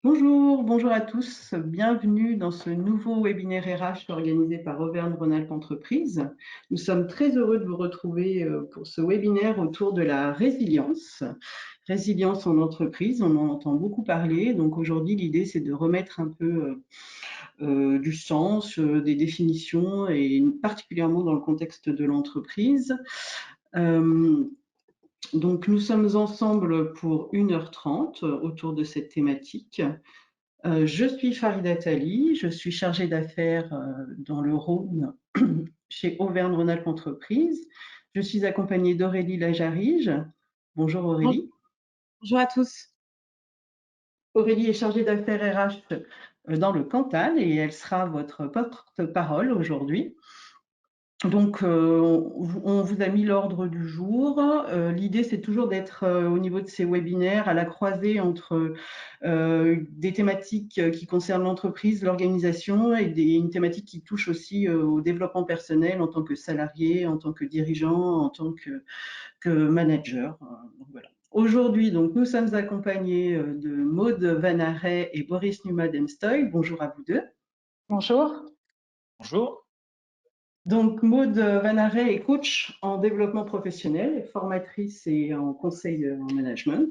Bonjour à tous. Bienvenue dans ce nouveau webinaire RH organisé par Auvergne-Rhône-Alpes Entreprises. Nous sommes très heureux de vous retrouver pour ce webinaire autour de la résilience. Résilience en entreprise, on en entend beaucoup parler. Donc aujourd'hui, l'idée, c'est de remettre un peu du sens, des définitions et particulièrement dans le contexte de l'entreprise. Donc nous sommes ensemble pour 1h30 autour de cette thématique. Je suis Farida Tali, je suis chargée d'affaires dans le Rhône chez Auvergne-Rhône-Alpes Entreprises. Je suis accompagnée d'Aurélie Lajarige. Bonjour Aurélie. Bonjour à tous. Aurélie est chargée d'affaires RH dans le Cantal et elle sera votre porte-parole aujourd'hui. Donc, on vous a mis l'ordre du jour. L'idée, c'est toujours d'être au niveau de ces webinaires à la croisée entre des thématiques qui concernent l'entreprise, l'organisation et une thématique qui touche aussi au développement personnel en tant que salarié, en tant que dirigeant, en tant que manager. Donc, voilà. Aujourd'hui, donc, nous sommes accompagnés de Maude Vanaret et Boris Numa-Demstoy. Bonjour à vous deux. Bonjour. Bonjour. Donc, Maude Vanaret est coach en développement professionnel, formatrice et en conseil en management.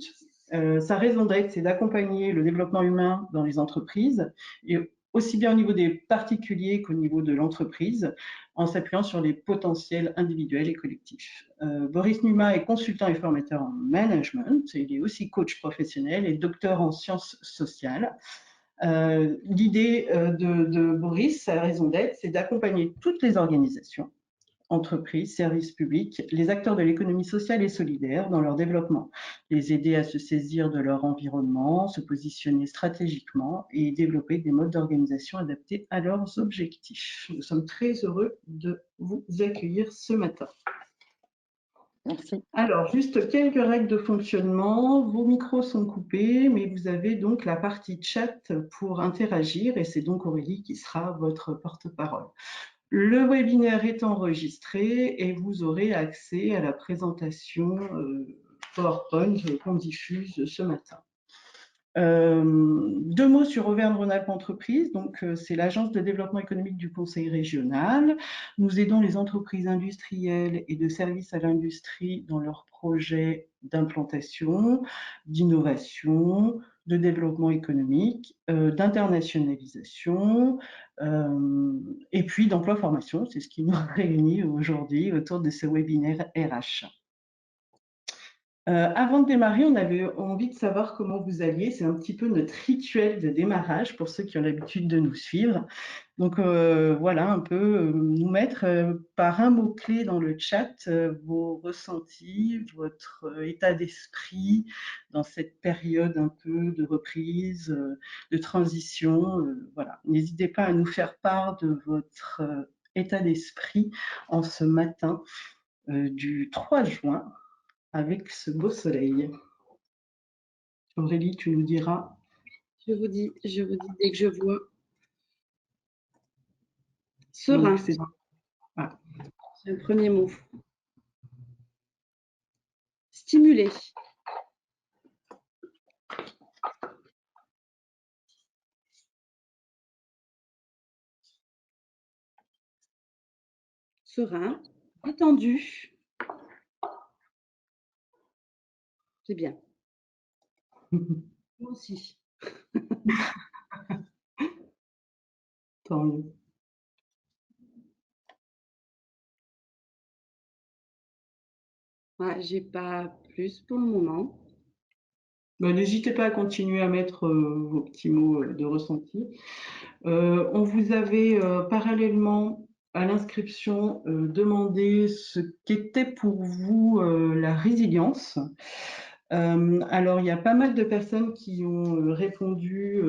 Sa raison d'être, c'est d'accompagner le développement humain dans les entreprises, et aussi bien au niveau des particuliers qu'au niveau de l'entreprise, en s'appuyant sur les potentiels individuels et collectifs. Boris Numa est consultant et formateur en management. Il est aussi coach professionnel et docteur en sciences sociales. L'idée de Boris, sa raison d'être, c'est d'accompagner toutes les organisations, entreprises, services publics, les acteurs de l'économie sociale et solidaire dans leur développement, les aider à se saisir de leur environnement, se positionner stratégiquement et développer des modes d'organisation adaptés à leurs objectifs. Nous sommes très heureux de vous accueillir ce matin. Merci. Alors, juste quelques règles de fonctionnement. Vos micros sont coupés, mais vous avez donc la partie chat pour interagir et c'est donc Aurélie qui sera votre porte-parole. Le webinaire est enregistré et vous aurez accès à la présentation PowerPoint qu'on diffuse ce matin. Deux mots sur Auvergne-Rhône-Alpes Entreprises. Donc, c'est l'agence de développement économique du Conseil régional. Nous aidons les entreprises industrielles et de services à l'industrie dans leurs projets d'implantation, d'innovation, de développement économique, d'internationalisation et puis d'emploi-formation. C'est ce qui nous réunit aujourd'hui autour de ce webinaire RH. Avant de démarrer, on avait envie de savoir comment vous alliez. C'est un petit peu notre rituel de démarrage pour ceux qui ont l'habitude de nous suivre. Donc voilà, un peu nous mettre par un mot-clé dans le chat vos ressentis, votre état d'esprit dans cette période un peu de reprise, de transition. Voilà, n'hésitez pas à nous faire part de votre état d'esprit en ce matin du 3 juin avec ce beau soleil. Aurélie, tu nous diras. Je vous dis dès que je vois. Serein. C'est le premier mot. Stimuler. Serein. Détendu. C'est bien. Moi aussi. Tant mieux. Ouais, j'ai pas plus pour le moment. N'hésitez pas à continuer à mettre vos petits mots de ressenti. On vous avait parallèlement à l'inscription demandé ce qu'était pour vous la résilience. Alors, il y a pas mal de personnes qui ont répondu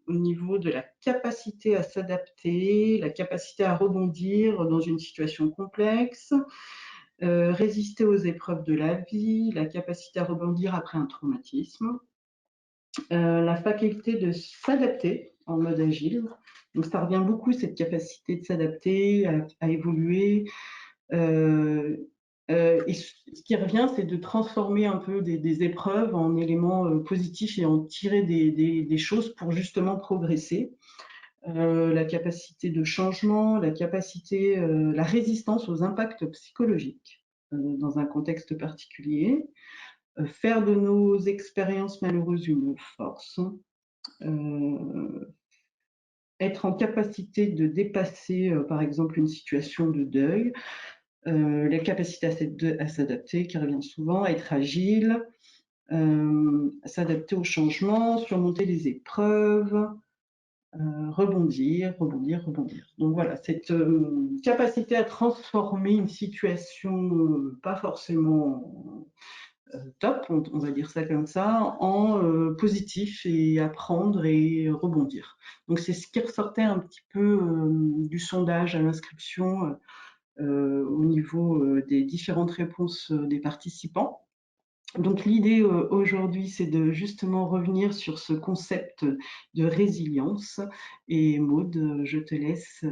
au niveau de la capacité à s'adapter, la capacité à rebondir dans une situation complexe, résister aux épreuves de la vie, la capacité à rebondir après un traumatisme, la faculté de s'adapter en mode agile. Donc, ça revient beaucoup, cette capacité de s'adapter, à évoluer, Et ce qui revient, c'est de transformer un peu des épreuves en éléments positifs et en tirer des choses pour justement progresser. La capacité de changement, la résistance aux impacts psychologiques dans un contexte particulier, faire de nos expériences malheureuses une force, être en capacité de dépasser, par exemple, une situation de deuil, la capacité à s'adapter, qui revient souvent, être agile, s'adapter au changement, surmonter les épreuves, rebondir, rebondir, rebondir. Donc voilà, cette capacité à transformer une situation pas forcément top, on va dire ça comme ça, en positif et apprendre et rebondir. Donc c'est ce qui ressortait un petit peu du sondage à l'inscription au niveau des différentes réponses des participants. Donc l'idée aujourd'hui, c'est de justement revenir sur ce concept de résilience. Et Maud, je te laisse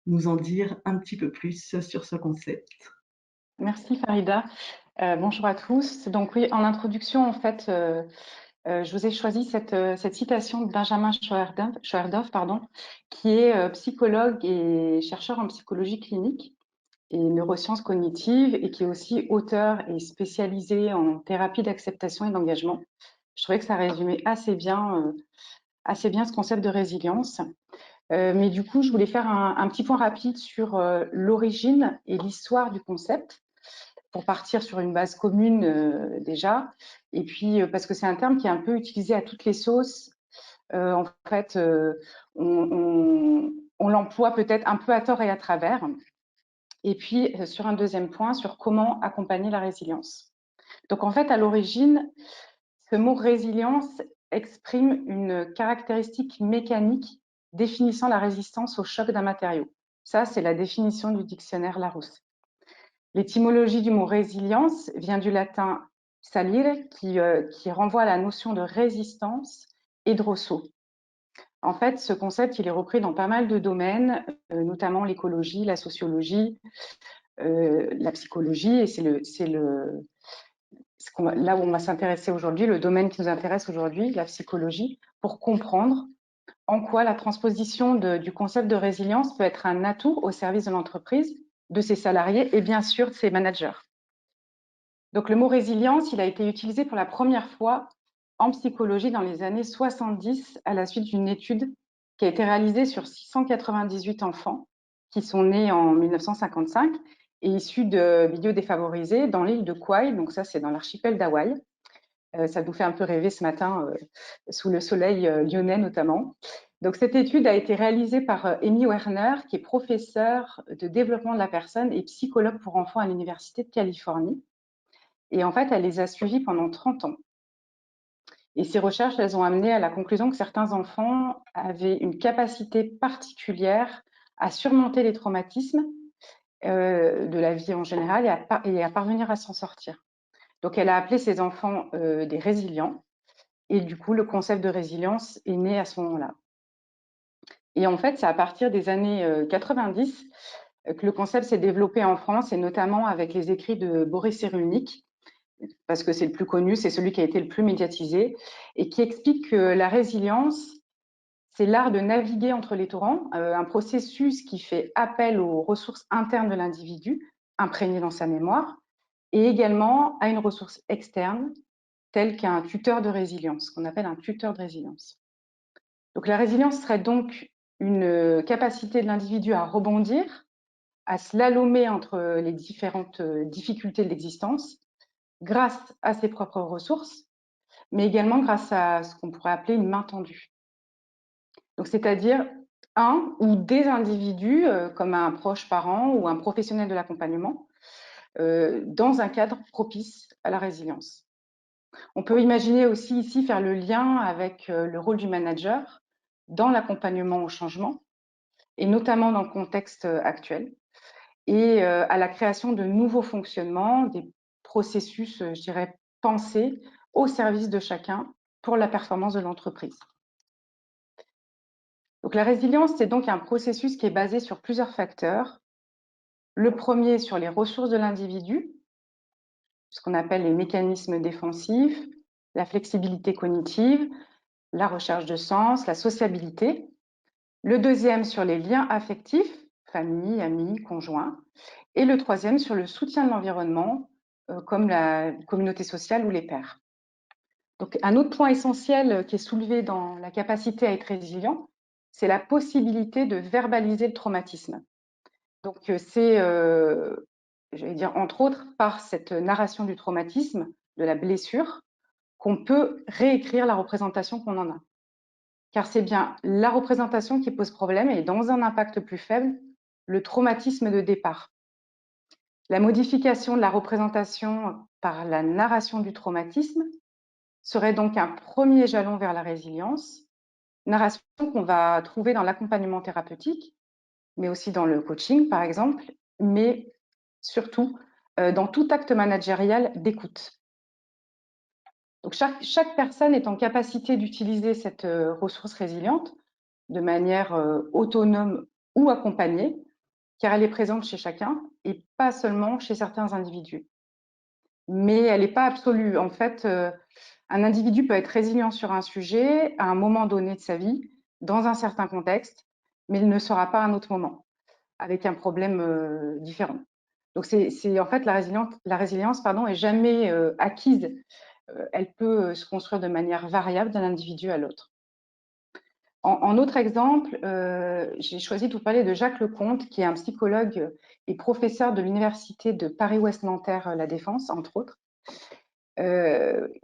nous en dire un petit peu plus sur ce concept. Merci Farida. Bonjour à tous. Donc oui, en introduction, en fait, je vous ai choisi cette citation de Benjamin Schoerdorf, qui est psychologue et chercheur en psychologie clinique et neurosciences cognitives et qui est aussi auteur et spécialisé en thérapie d'acceptation et d'engagement. Je trouvais que ça résumait assez bien ce concept de résilience. Mais du coup, je voulais faire un petit point rapide sur l'origine et l'histoire du concept pour partir sur une base commune déjà. Et puis, parce que c'est un terme qui est un peu utilisé à toutes les sauces. En fait, on l'emploie peut-être un peu à tort et à travers. Et puis, sur un deuxième point, sur comment accompagner la résilience. Donc, en fait, à l'origine, ce mot résilience exprime une caractéristique mécanique définissant la résistance au choc d'un matériau. Ça, c'est la définition du dictionnaire Larousse. L'étymologie du mot résilience vient du latin salire, qui renvoie à la notion de résistance, et de Rousseau. En fait, ce concept, il est repris dans pas mal de domaines, notamment l'écologie, la sociologie, la psychologie, et là où on va s'intéresser aujourd'hui, le domaine qui nous intéresse aujourd'hui, la psychologie, pour comprendre en quoi la transposition du concept de résilience peut être un atout au service de l'entreprise, de ses salariés et bien sûr de ses managers. Donc le mot résilience, il a été utilisé pour la première fois en psychologie dans les années 70 à la suite d'une étude qui a été réalisée sur 698 enfants qui sont nés en 1955 et issus de milieux défavorisés dans l'île de Kauai, donc ça c'est dans l'archipel d'Hawaï. Ça nous fait un peu rêver ce matin sous le soleil lyonnais notamment. Donc cette étude a été réalisée par Amy Werner, qui est professeure de développement de la personne et psychologue pour enfants à l'Université de Californie. Et en fait, elle les a suivis pendant 30 ans. Et ces recherches, elles ont amené à la conclusion que certains enfants avaient une capacité particulière à surmonter les traumatismes de la vie en général et à parvenir à s'en sortir. Donc, elle a appelé ces enfants des résilients. Et du coup, le concept de résilience est né à ce moment-là. Et en fait, c'est à partir des années 90 que le concept s'est développé en France, et notamment avec les écrits de Boris Cyrulnik, parce que c'est le plus connu, c'est celui qui a été le plus médiatisé, et qui explique que la résilience, c'est l'art de naviguer entre les torrents, un processus qui fait appel aux ressources internes de l'individu, imprégnées dans sa mémoire, et également à une ressource externe, telle qu'un tuteur de résilience, qu'on appelle un tuteur de résilience. Donc la résilience serait donc une capacité de l'individu à rebondir, à slalomer entre les différentes difficultés de l'existence, grâce à ses propres ressources, mais également grâce à ce qu'on pourrait appeler une main tendue. Donc, c'est-à-dire un ou des individus, comme un proche parent ou un professionnel de l'accompagnement, dans un cadre propice à la résilience. On peut imaginer aussi ici faire le lien avec le rôle du manager dans l'accompagnement au changement, et notamment dans le contexte actuel, et à la création de nouveaux fonctionnements, des processus, je dirais, pensés au service de chacun pour la performance de l'entreprise. Donc la résilience, c'est donc un processus qui est basé sur plusieurs facteurs. Le premier, sur les ressources de l'individu, ce qu'on appelle les mécanismes défensifs, la flexibilité cognitive, la recherche de sens, la sociabilité. Le deuxième sur les liens affectifs, famille, amis, conjoints. Et le troisième sur le soutien de l'environnement, comme la communauté sociale ou les pairs. Donc, un autre point essentiel qui est soulevé dans la capacité à être résilient, c'est la possibilité de verbaliser le traumatisme. Donc, c'est, j'allais dire, entre autres, par cette narration du traumatisme, de la blessure, qu'on peut réécrire la représentation qu'on en a. Car c'est bien la représentation qui pose problème et dans un impact plus faible, le traumatisme de départ. La modification de la représentation par la narration du traumatisme serait donc un premier jalon vers la résilience, narration qu'on va trouver dans l'accompagnement thérapeutique, mais aussi dans le coaching, par exemple, mais surtout dans tout acte managérial d'écoute. Donc chaque personne est en capacité d'utiliser cette ressource résiliente de manière autonome ou accompagnée, car elle est présente chez chacun et pas seulement chez certains individus. Mais elle n'est pas absolue. En fait, un individu peut être résilient sur un sujet à un moment donné de sa vie, dans un certain contexte, mais il ne sera pas à un autre moment, avec un problème différent. Donc, c'est en fait la résilience est jamais acquise. Elle peut se construire de manière variable d'un individu à l'autre. En autre exemple, j'ai choisi de vous parler de Jacques Lecomte, qui est un psychologue et professeur de l'université de Paris-Ouest Nanterre La Défense, entre autres,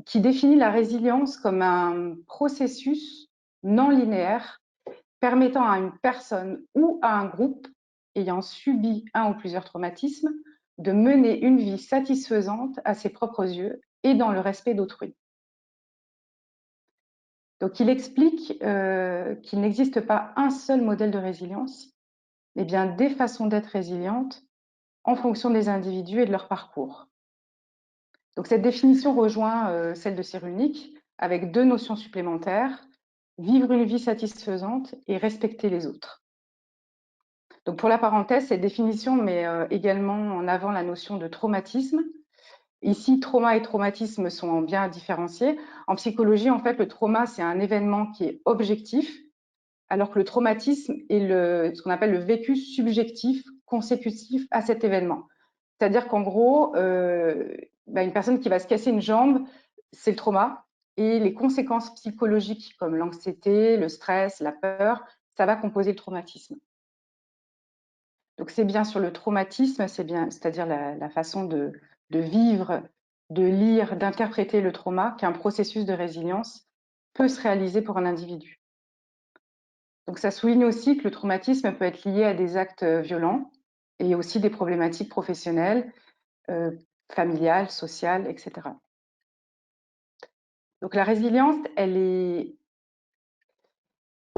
qui définit la résilience comme un processus non linéaire permettant à une personne ou à un groupe ayant subi un ou plusieurs traumatismes de mener une vie satisfaisante à ses propres yeux et dans le respect d'autrui. Donc, il explique qu'il n'existe pas un seul modèle de résilience, mais bien des façons d'être résilientes en fonction des individus et de leur parcours. Donc, cette définition rejoint celle de Cyrulnik avec deux notions supplémentaires, vivre une vie satisfaisante et respecter les autres. Donc, pour la parenthèse, cette définition met également en avant la notion de traumatisme. Ici, trauma et traumatisme sont bien différenciés. En psychologie, en fait, le trauma, c'est un événement qui est objectif, alors que le traumatisme est ce qu'on appelle le vécu subjectif consécutif à cet événement. C'est-à-dire qu'en gros, une personne qui va se casser une jambe, c'est le trauma, et les conséquences psychologiques comme l'anxiété, le stress, la peur, ça va composer le traumatisme. Donc c'est bien sur le traumatisme, c'est-à-dire la façon de vivre, de lire, d'interpréter le trauma, qu'un processus de résilience peut se réaliser pour un individu. Donc ça souligne aussi que le traumatisme peut être lié à des actes violents et aussi des problématiques professionnelles, familiales, sociales, etc. Donc la résilience, elle est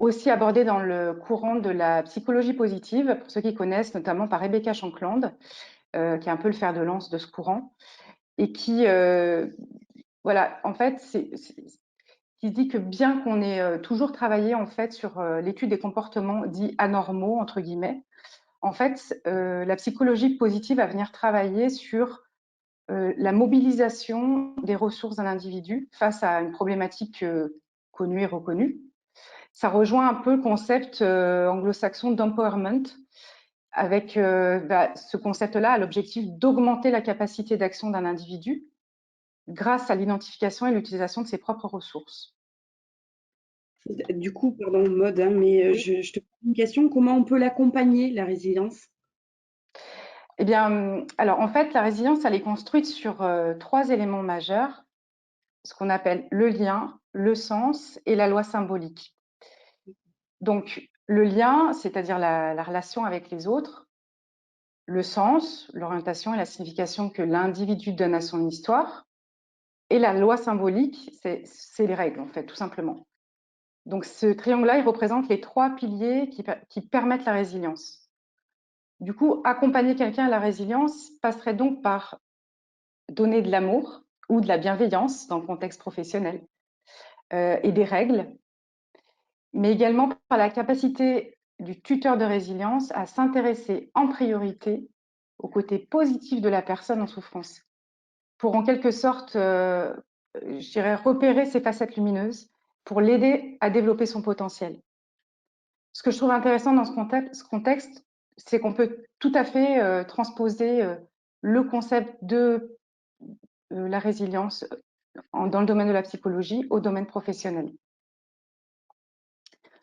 aussi abordée dans le courant de la psychologie positive, pour ceux qui connaissent, notamment par Rebecca Shankland, qui est un peu le fer de lance de ce courant, et qui, voilà, en fait, qui dit que bien qu'on ait toujours travaillé en fait sur l'étude des comportements dits anormaux entre guillemets, en fait, la psychologie positive va venir travailler sur la mobilisation des ressources d'un individu face à une problématique connue et reconnue. Ça rejoint un peu le concept anglo-saxon d'empowerment, avec ce concept-là a l'objectif d'augmenter la capacité d'action d'un individu grâce à l'identification et l'utilisation de ses propres ressources. Du coup, pardon, Maud, hein, mais je te pose une question, comment on peut l'accompagner, la résilience? Eh bien, alors en fait, la résilience, elle est construite sur trois éléments majeurs, ce qu'on appelle le lien, le sens et la loi symbolique. Donc, le lien, c'est-à-dire la relation avec les autres, le sens, l'orientation et la signification que l'individu donne à son histoire, et la loi symbolique, c'est les règles, en fait, tout simplement. Donc, ce triangle-là, il représente les trois piliers qui permettent la résilience. Du coup, accompagner quelqu'un à la résilience passerait donc par donner de l'amour ou de la bienveillance dans le contexte professionnel et des règles, mais également par la capacité du tuteur de résilience à s'intéresser en priorité au côté positif de la personne en souffrance. Il pour en quelque sorte, je dirais, repérer ses facettes lumineuses pour l'aider à développer son potentiel. Ce que je trouve intéressant dans ce contexte, c'est qu'on peut tout à fait transposer le concept de la résilience dans le domaine de la psychologie au domaine professionnel.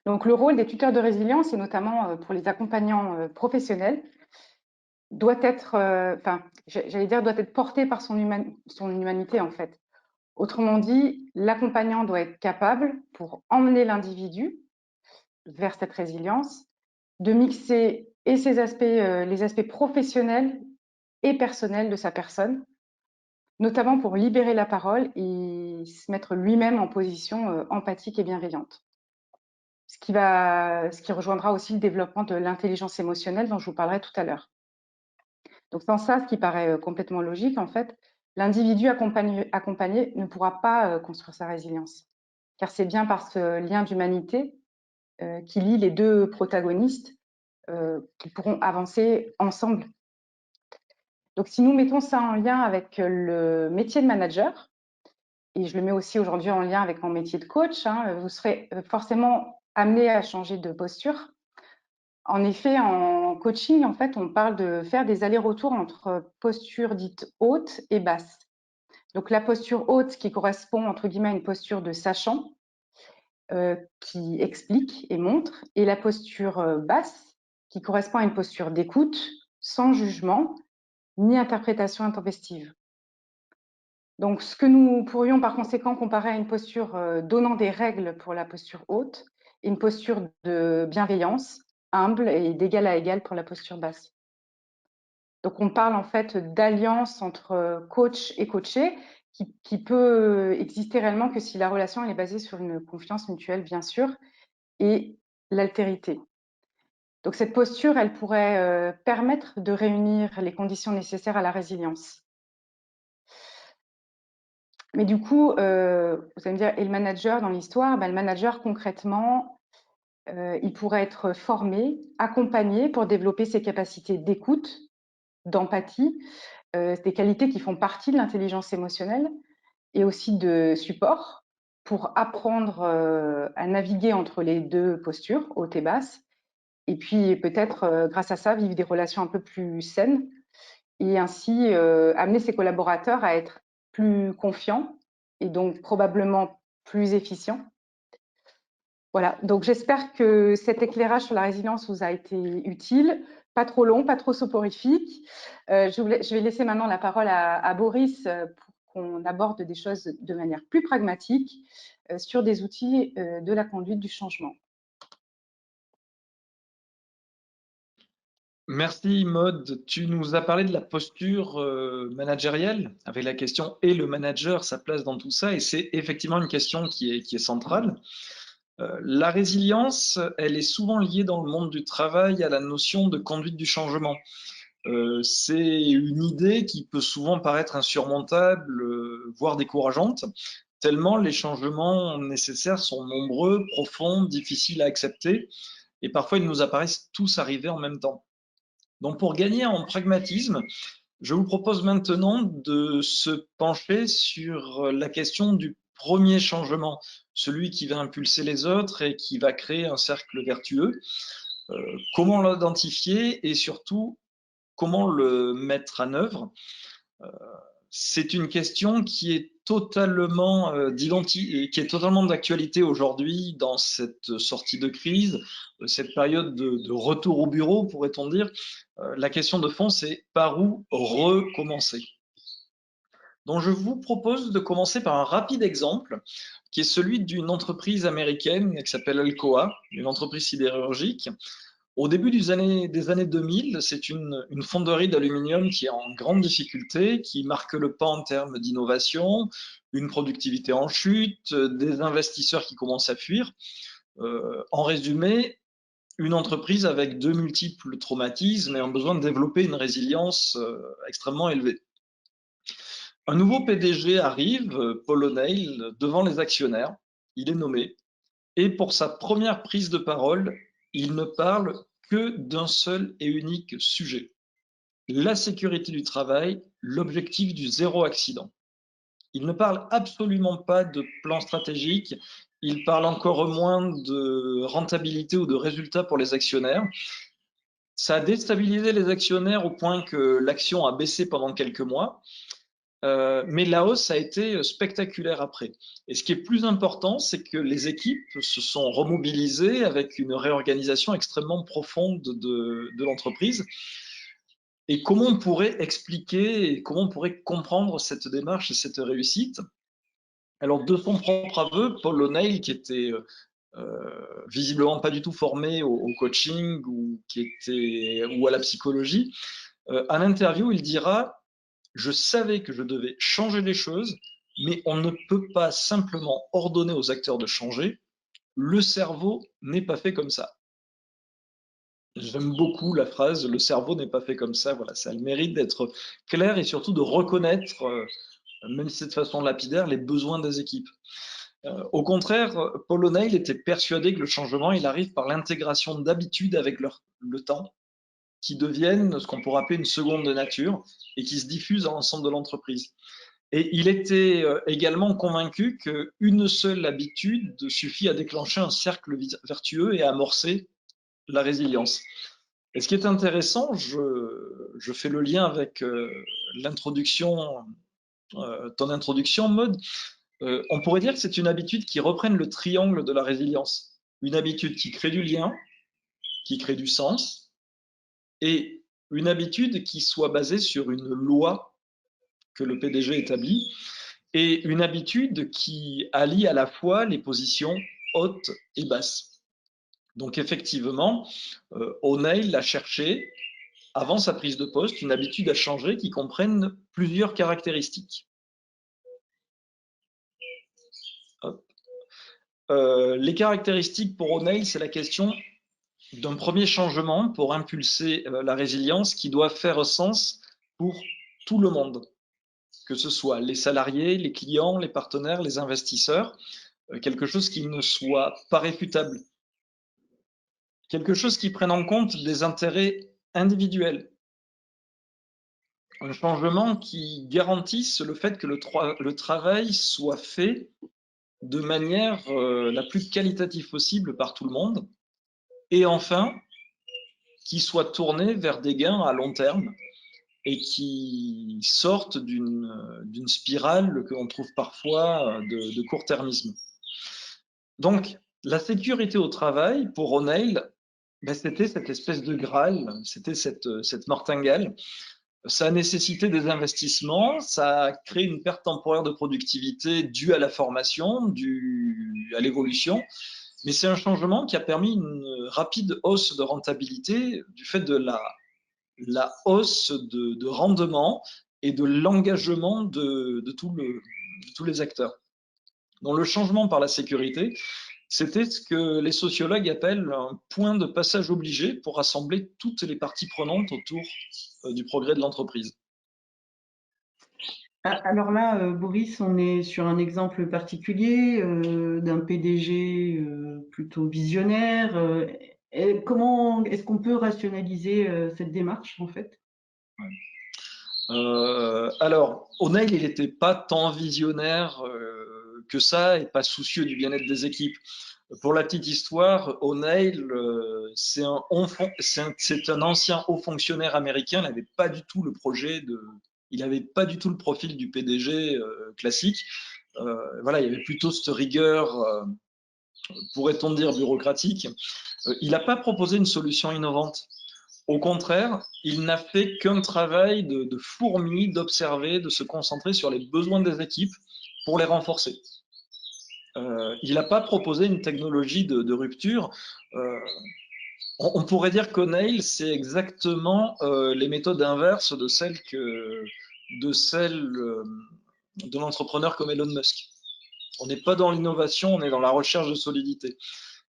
Donc, le rôle des tuteurs de résilience, et notamment pour les accompagnants professionnels, doit être, j'allais dire, doit être porté par son humanité, en fait. Autrement dit, l'accompagnant doit être capable, pour emmener l'individu vers cette résilience, de mixer et ses aspects, les aspects professionnels et personnels de sa personne, notamment pour libérer la parole et se mettre lui-même en position empathique et bienveillante. Ce qui rejoindra aussi le développement de l'intelligence émotionnelle dont je vous parlerai tout à l'heure. Donc sans ça, ce qui paraît complètement logique, en fait, l'individu accompagné ne pourra pas construire sa résilience. Car c'est bien par ce lien d'humanité qui lie les deux protagonistes qu'ils pourront avancer ensemble. Donc si nous mettons ça en lien avec le métier de manager, et je le mets aussi aujourd'hui en lien avec mon métier de coach, vous serez forcément amené à changer de posture. En effet, en coaching, en fait, on parle de faire des allers-retours entre posture dite haute et basse. Donc la posture haute qui correspond entre guillemets à une posture de sachant, qui explique et montre, et la posture basse qui correspond à une posture d'écoute, sans jugement ni interprétation intempestive. Donc ce que nous pourrions par conséquent comparer à une posture donnant des règles pour la posture haute, et une posture de bienveillance, humble et d'égal à égal pour la posture basse. Donc on parle en fait d'alliance entre coach et coaché qui peut exister réellement que si la relation elle est basée sur une confiance mutuelle bien sûr et l'altérité. Donc cette posture elle pourrait permettre de réunir les conditions nécessaires à la résilience. Mais du coup, vous allez me dire, et le manager dans l'histoire, le manager concrètement, il pourrait être formé, accompagné pour développer ses capacités d'écoute, d'empathie, des qualités qui font partie de l'intelligence émotionnelle et aussi de support pour apprendre à naviguer entre les deux postures, haute et basse, et puis peut-être grâce à ça vivre des relations un peu plus saines et ainsi amener ses collaborateurs à être plus confiants et donc probablement plus efficients. Voilà, donc j'espère que cet éclairage sur la résilience vous a été utile, pas trop long, pas trop soporifique. Je vais laisser maintenant la parole à Boris pour qu'on aborde des choses de manière plus pragmatique sur des outils de la conduite du changement. Merci Maud. Tu nous as parlé de la posture managériale avec la question « et le manager, sa place dans tout ça ?» et c'est effectivement une question qui est centrale. La résilience, elle est souvent liée dans le monde du travail à la notion de conduite du changement. C'est une idée qui peut souvent paraître insurmontable, voire décourageante, tellement les changements nécessaires sont nombreux, profonds, difficiles à accepter, et parfois ils nous apparaissent tous arriver en même temps. Donc pour gagner en pragmatisme, je vous propose maintenant de se pencher sur la question du premier changement, celui qui va impulser les autres et qui va créer un cercle vertueux. Comment l'identifier et surtout, comment le mettre en œuvre? C'est une question qui est totalement d'actualité aujourd'hui dans cette sortie de crise, cette période de retour au bureau, pourrait-on dire. La question de fond, c'est par où recommencer? Donc, je vous propose de commencer par un rapide exemple, qui est celui d'une entreprise américaine qui s'appelle Alcoa, une entreprise sidérurgique. Au début des années 2000, c'est une fonderie d'aluminium qui est en grande difficulté, qui marque le pas en termes d'innovation, une productivité en chute, des investisseurs qui commencent à fuir. En résumé, une entreprise avec de multiples traumatismes et un besoin de développer une résilience extrêmement élevée. Un nouveau PDG arrive, Paul O'Neill, devant les actionnaires. Il est nommé. Et pour sa première prise de parole, il ne parle que d'un seul et unique sujet. la sécurité du travail, l'objectif du zéro accident. Il ne parle absolument pas de plan stratégique, il parle encore moins de rentabilité ou de résultats pour les actionnaires. Ça a déstabilisé les actionnaires au point que l'action a baissé pendant quelques mois, mais la hausse a été spectaculaire après. Et ce qui est plus important, c'est que les équipes se sont remobilisées avec une réorganisation extrêmement profonde de l'entreprise. Et comment on pourrait expliquer et comment on pourrait comprendre cette démarche et cette réussite? Alors, de son propre aveu, Paul O'Neill, qui était visiblement pas du tout formé au coaching ou à la psychologie, à l'interview, il dira: je savais que je devais changer les choses, mais on ne peut pas simplement ordonner aux acteurs de changer. Le cerveau n'est pas fait comme ça. J'aime beaucoup la phrase, le cerveau n'est pas fait comme ça. Voilà, ça a le mérite d'être clair et surtout de reconnaître, même si c'est de façon lapidaire, les besoins des équipes. Au contraire, Paul O'Neill était persuadé que le changement, il arrive par l'intégration d'habitudes avec le temps, qui deviennent ce qu'on pourrait appeler une seconde nature et qui se diffusent dans l'ensemble de l'entreprise. Et il était également convaincu qu'une seule habitude suffit à déclencher un cercle vertueux et à amorcer la résilience. Et ce qui est intéressant, je fais le lien avec l'introduction, ton introduction, Maud. On pourrait dire que c'est une habitude qui reprenne le triangle de la résilience. Une habitude qui crée du lien, qui crée du sens, et une habitude qui soit basée sur une loi que le PDG établit, et une habitude qui allie à la fois les positions hautes et basses. Donc effectivement, O'Neill a cherché, avant sa prise de poste, une habitude à changer qui comprenne plusieurs caractéristiques. Les caractéristiques pour O'Neill, c'est la question d'un premier changement pour impulser la résilience qui doit faire sens pour tout le monde, que ce soit les salariés, les clients, les partenaires, les investisseurs, quelque chose qui ne soit pas réfutable, quelque chose qui prenne en compte des intérêts individuels, un changement qui garantisse le fait que le travail soit fait de manière la plus qualitative possible par tout le monde, et enfin, qui soit tourné vers des gains à long terme et qui sortent d'une spirale que l'on trouve parfois de court-termisme. Donc, la sécurité au travail, pour O'Neill, ben, c'était cette espèce de Graal, c'était cette martingale. Ça a nécessité des investissements, ça a créé une perte temporaire de productivité due à la formation, due à l'évolution, mais c'est un changement qui a permis une rapide hausse de rentabilité du fait de la hausse de rendement et de l'engagement de tous les acteurs. Donc le changement par la sécurité, c'était ce que les sociologues appellent un point de passage obligé pour rassembler toutes les parties prenantes autour du progrès de l'entreprise. Alors là, Boris, on est sur un exemple particulier d'un PDG plutôt visionnaire. Comment est-ce qu'on peut rationaliser cette démarche en fait? Alors, O'Neill, il n'était pas tant visionnaire que ça et pas soucieux du bien-être des équipes. Pour la petite histoire, O'Neill, c'est un ancien haut fonctionnaire américain. Il n'avait pas du tout le il n'avait pas du tout le profil du PDG classique. Voilà, il y avait plutôt cette rigueur, pourrait-on dire, bureaucratique. Il n'a pas proposé une solution innovante. Au contraire, il n'a fait qu'un travail de fourmi, d'observer, de se concentrer sur les besoins des équipes pour les renforcer. Il n'a pas proposé une technologie de rupture. On pourrait dire qu'O'Neill, c'est exactement les méthodes inverses de celles de l'entrepreneur comme Elon Musk. On n'est pas dans l'innovation, on est dans la recherche de solidité.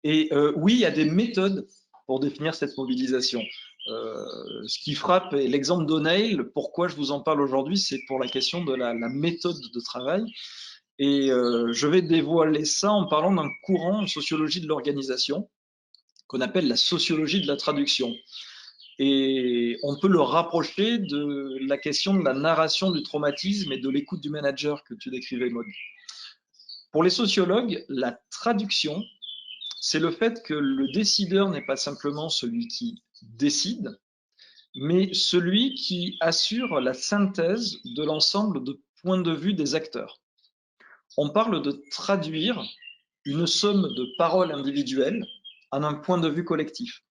Et oui, il y a des méthodes pour définir cette mobilisation. Ce qui frappe, et l'exemple d'O'Neill, pourquoi je vous en parle aujourd'hui, c'est pour la question de la méthode de travail. Et je vais dévoiler ça en parlant d'un courant en sociologie de l'organisation qu'on appelle la sociologie de la traduction. Et on peut le rapprocher de la question de la narration du traumatisme et de l'écoute du manager que tu décrivais, Maud. Pour les sociologues, la traduction, c'est le fait que le décideur n'est pas simplement celui qui décide, mais celui qui assure la synthèse de l'ensemble de points de vue des acteurs. On parle de traduire une somme de paroles individuelles en un point de vue collectif.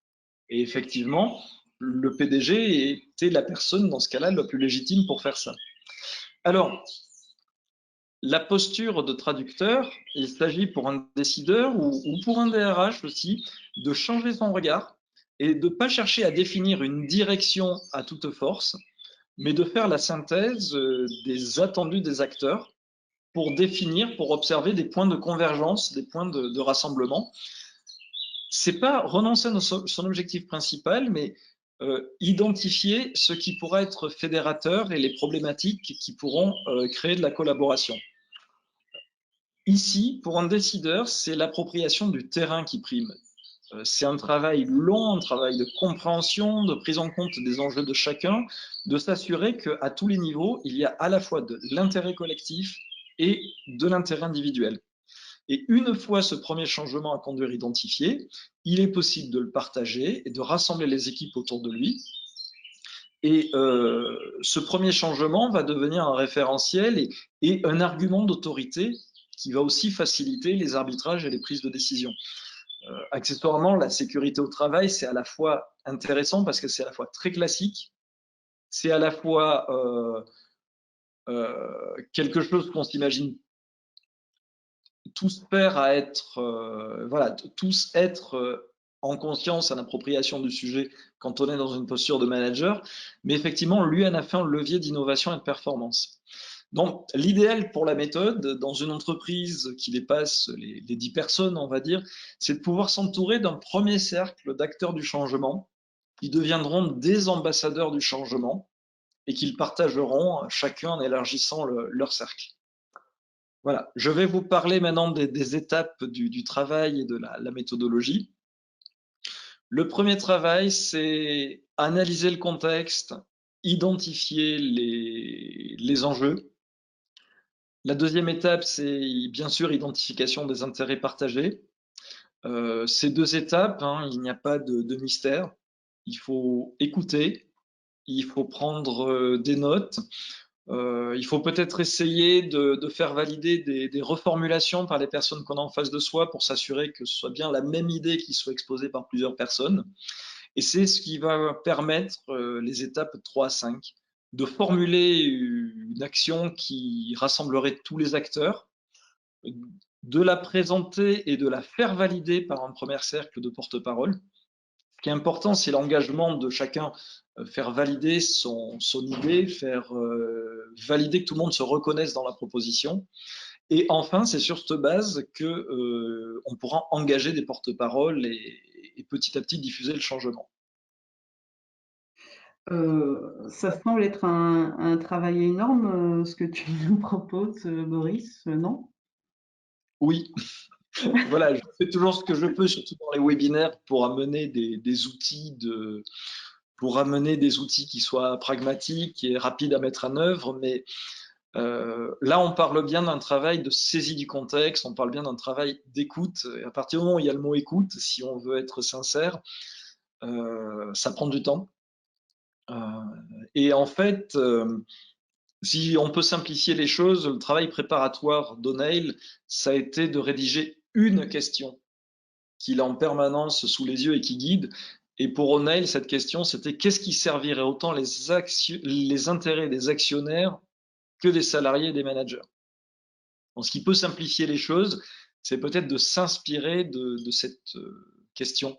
Et effectivement, le PDG était la personne, dans ce cas-là, la plus légitime pour faire ça. Alors, la posture de traducteur, il s'agit pour un décideur ou pour un DRH aussi, de changer son regard et de ne pas chercher à définir une direction à toute force, mais de faire la synthèse des attendus des acteurs pour définir, pour observer des points de convergence, des points de rassemblement. C'est pas renoncer à son objectif principal, mais identifier ce qui pourra être fédérateur et les problématiques qui pourront créer de la collaboration. Ici, pour un décideur, c'est l'appropriation du terrain qui prime. C'est un travail long, un travail de compréhension, de prise en compte des enjeux de chacun, de s'assurer qu'à tous les niveaux, il y a à la fois de l'intérêt collectif et de l'intérêt individuel. Et une fois ce premier changement à conduire identifié, il est possible de le partager et de rassembler les équipes autour de lui. Et ce premier changement va devenir un référentiel et un argument d'autorité qui va aussi faciliter les arbitrages et les prises de décision. Accessoirement, la sécurité au travail, c'est à la fois intéressant parce que c'est à la fois très classique, c'est à la fois quelque chose qu'on s'imagine tous faire à être, voilà, tous être en conscience, en appropriation du sujet quand on est dans une posture de manager, mais effectivement, lui en a fait un levier d'innovation et de performance. Donc, l'idéal pour la méthode, dans une entreprise qui dépasse les 10 personnes, on va dire, c'est de pouvoir s'entourer d'un premier cercle d'acteurs du changement qui deviendront des ambassadeurs du changement et qu'ils partageront chacun en élargissant leur cercle. Voilà, je vais vous parler maintenant des étapes du travail et de la méthodologie. Le premier travail, c'est analyser le contexte, identifier les enjeux. La deuxième étape, c'est bien sûr identification des intérêts partagés. Ces deux étapes, hein, il n'y a pas de mystère. Il faut écouter, il faut prendre des notes. Il faut peut-être essayer de faire valider des reformulations par les personnes qu'on a en face de soi pour s'assurer que ce soit bien la même idée qui soit exposée par plusieurs personnes. Et c'est ce qui va permettre les étapes 3 à 5 de formuler une action qui rassemblerait tous les acteurs, de la présenter et de la faire valider par un premier cercle de porte-parole. Ce qui est important, c'est l'engagement de chacun, faire valider son idée, faire valider que tout le monde se reconnaisse dans la proposition. Et enfin, c'est sur cette base que on pourra engager des porte-paroles et petit à petit diffuser le changement. Ça semble être un travail énorme, ce que tu nous proposes, Boris, non? Oui, voilà, je fais toujours ce que je peux, surtout dans les webinaires, pour amener des outils pour amener des outils qui soient pragmatiques et rapides à mettre en œuvre. Mais là, on parle bien d'un travail de saisie du contexte, on parle bien d'un travail d'écoute. Et à partir du moment où il y a le mot écoute, si on veut être sincère, ça prend du temps. Et en fait, si on peut simplifier les choses, le travail préparatoire d'O'Neill, ça a été de rédiger une question qu'il a en permanence sous les yeux et qui guide. Et pour O'Neill, cette question, c'était qu'est-ce qui servirait autant les intérêts des actionnaires que des salariés et des managers. Donc, ce qui peut simplifier les choses, c'est peut-être de s'inspirer de cette question.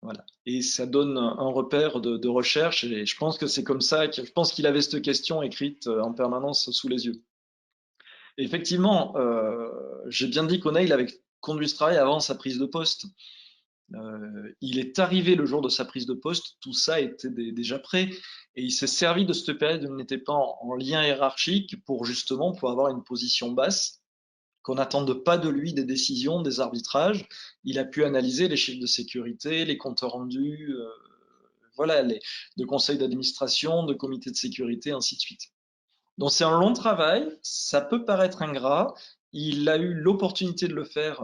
Voilà. Et ça donne un repère de recherche. Et je pense que c'est comme ça. Je pense qu'il avait cette question écrite en permanence sous les yeux. Et effectivement, j'ai bien dit qu'O'Neill avait conduit ce travail avant sa prise de poste. Il est arrivé le jour de sa prise de poste, tout ça était déjà prêt, et il s'est servi de cette période où il n'était pas en lien hiérarchique pour justement avoir une position basse, qu'on n'attende pas de lui des décisions, des arbitrages. Il a pu analyser les chiffres de sécurité, les comptes rendus, voilà, de conseils d'administration, de comités de sécurité, ainsi de suite. Donc c'est un long travail, ça peut paraître ingrat, il a eu l'opportunité de le faire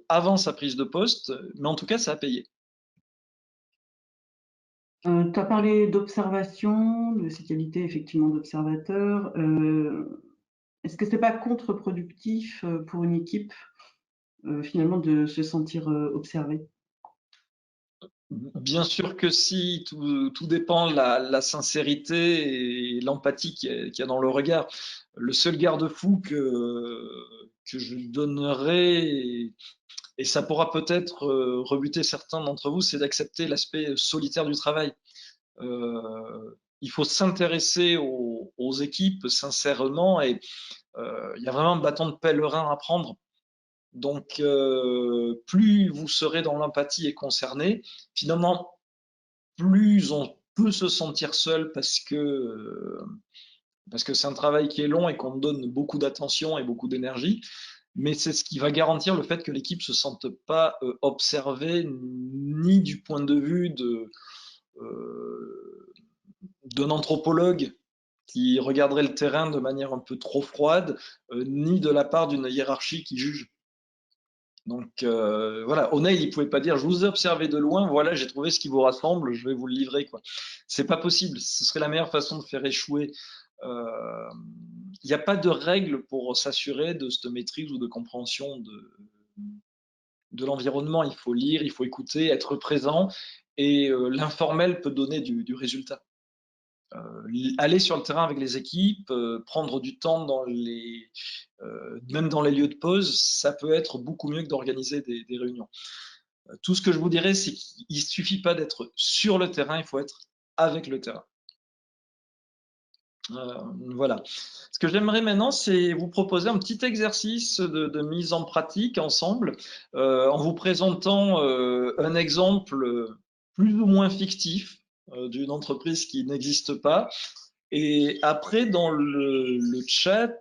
avant sa prise de poste, mais en tout cas, ça a payé. Tu as parlé d'observation, de ces qualités effectivement d'observateur. Est-ce que c'est pas contre-productif pour une équipe finalement de se sentir observée? Bien sûr que si, tout dépend de la sincérité et l'empathie qu'il y a dans le regard. Le seul garde-fou que je donnerais, et ça pourra peut-être rebuter certains d'entre vous, c'est d'accepter l'aspect solitaire du travail. Il faut s'intéresser aux équipes sincèrement, et il y a vraiment un bâton de pèlerin à prendre. Donc, plus vous serez dans l'empathie et concerné, finalement, plus on peut se sentir seul parce que c'est un travail qui est long et qu'on donne beaucoup d'attention et beaucoup d'énergie. Mais c'est ce qui va garantir le fait que l'équipe ne se sente pas observée, ni du point de vue d'un anthropologue qui regarderait le terrain de manière un peu trop froide, ni de la part d'une hiérarchie qui juge. Donc voilà, O'Neill, il pouvait pas dire je vous ai observé de loin, voilà, j'ai trouvé ce qui vous rassemble, je vais vous le livrer, quoi. C'est pas possible, ce serait la meilleure façon de faire échouer. Il n'y a pas de règle pour s'assurer de cette maîtrise ou de compréhension de l'environnement. Il faut lire, il faut écouter, être présent, et l'informel peut donner du résultat. Aller sur le terrain avec les équipes, prendre du temps même dans les lieux de pause, ça peut être beaucoup mieux que d'organiser des réunions. Tout ce que je vous dirais, c'est qu'il ne suffit pas d'être sur le terrain, il faut être avec le terrain. Voilà. Ce que j'aimerais maintenant, c'est vous proposer un petit exercice de mise en pratique ensemble, en vous présentant un exemple plus ou moins fictif d'une entreprise qui n'existe pas. Et après, dans le chat,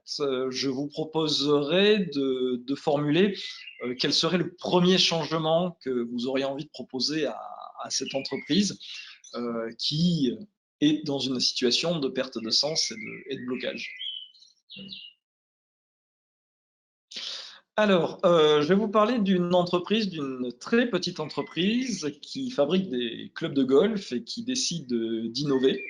je vous proposerai de formuler quel serait le premier changement que vous auriez envie de proposer à cette entreprise qui est dans une situation de perte de sens et de blocage. Alors, je vais vous parler d'une entreprise, d'une très petite entreprise qui fabrique des clubs de golf et qui décide d'innover.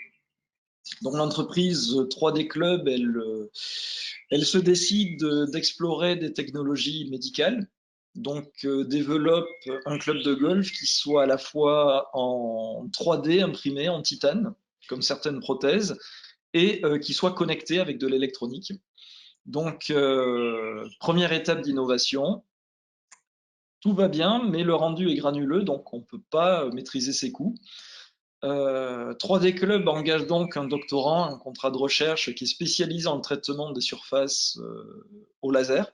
Donc l'entreprise 3D Club, elle se décide d'explorer des technologies médicales, donc développe un club de golf qui soit à la fois en 3D imprimé en titane, comme certaines prothèses, et qui soit connecté avec de l'électronique. Donc première étape d'innovation, tout va bien, mais le rendu est granuleux, donc on ne peut pas maîtriser ses coûts. 3D Club engage donc un doctorant, un contrat de recherche qui est spécialisé en traitement des surfaces au laser.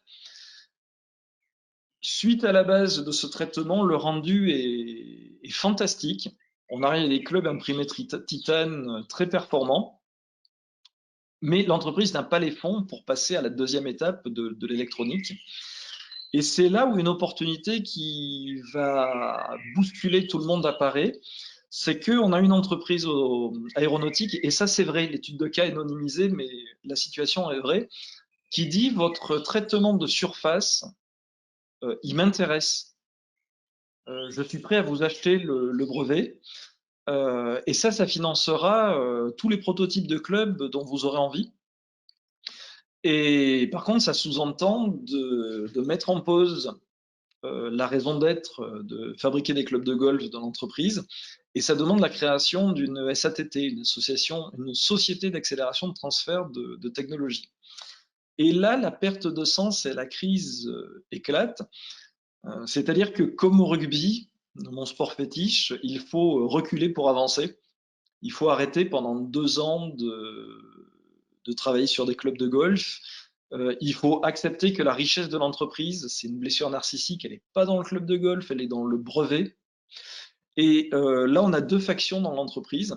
Suite à la base de ce traitement, le rendu est fantastique. On arrive à des clubs imprimés titane très performants, mais l'entreprise n'a pas les fonds pour passer à la deuxième étape de l'électronique. Et c'est là où une opportunité qui va bousculer tout le monde apparaît. C'est qu'on a une entreprise aéronautique, et ça c'est vrai, l'étude de cas est anonymisée, mais la situation est vraie, qui dit votre traitement de surface, il m'intéresse. Je suis prêt à vous acheter le brevet, et ça financera tous les prototypes de clubs dont vous aurez envie. Et par contre, ça sous-entend de mettre en pause la raison d'être de fabriquer des clubs de golf dans l'entreprise, et ça demande la création d'une SATT, une société d'accélération de transfert de technologie. Et là, la perte de sens et la crise éclatent. C'est-à-dire que comme au rugby, mon sport fétiche, il faut reculer pour avancer. Il faut arrêter pendant 2 ans de travailler sur des clubs de golf. Il faut accepter que la richesse de l'entreprise, c'est une blessure narcissique, elle n'est pas dans le club de golf, elle est dans le brevet. Et là, on a 2 factions dans l'entreprise.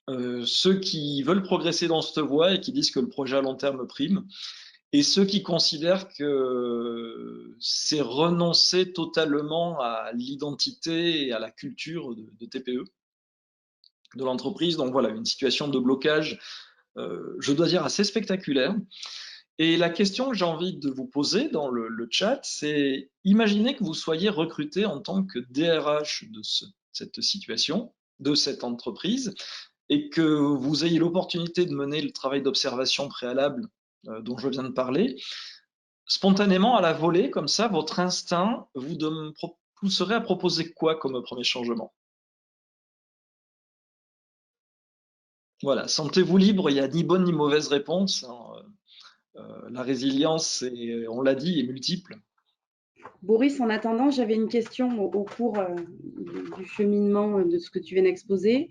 Ceux qui veulent progresser dans cette voie et qui disent que le projet à long terme prime, et ceux qui considèrent que c'est renoncer totalement à l'identité et à la culture de TPE. de l'entreprise. Donc voilà, une situation de blocage, je dois dire, assez spectaculaire. Et la question que j'ai envie de vous poser dans le chat, c'est imaginez que vous soyez recruté en tant que DRH de cette situation, de cette entreprise, et que vous ayez l'opportunité de mener le travail d'observation préalable dont je viens de parler. Spontanément, à la volée, comme ça, votre instinct vous pousserait à proposer quoi comme premier changement? Voilà, sentez-vous libre, il n'y a ni bonne ni mauvaise réponse, hein. La résilience, on l'a dit, est multiple. Boris, en attendant, j'avais une question au cours du cheminement de ce que tu viens d'exposer.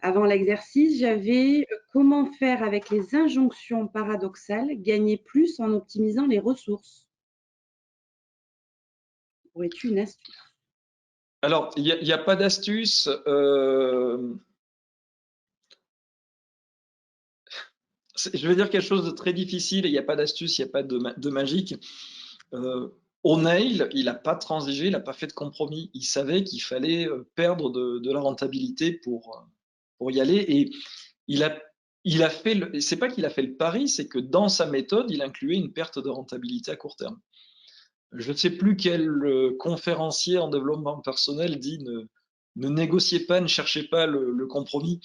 Avant l'exercice, j'avais comment faire avec les injonctions paradoxales, gagner plus en optimisant les ressources. Aurais-tu une astuce? Alors, il n'y a pas d'astuce. Je vais dire quelque chose de très difficile, et il n'y a pas d'astuce, il n'y a pas de magique. O'Neill, il n'a pas transigé, il n'a pas fait de compromis. Il savait qu'il fallait perdre de la rentabilité pour y aller. Et il a fait, c'est pas qu'il a fait le pari, c'est que dans sa méthode, il incluait une perte de rentabilité à court terme. Je ne sais plus quel conférencier en développement personnel dit ne négociez pas, ne cherchez pas le compromis.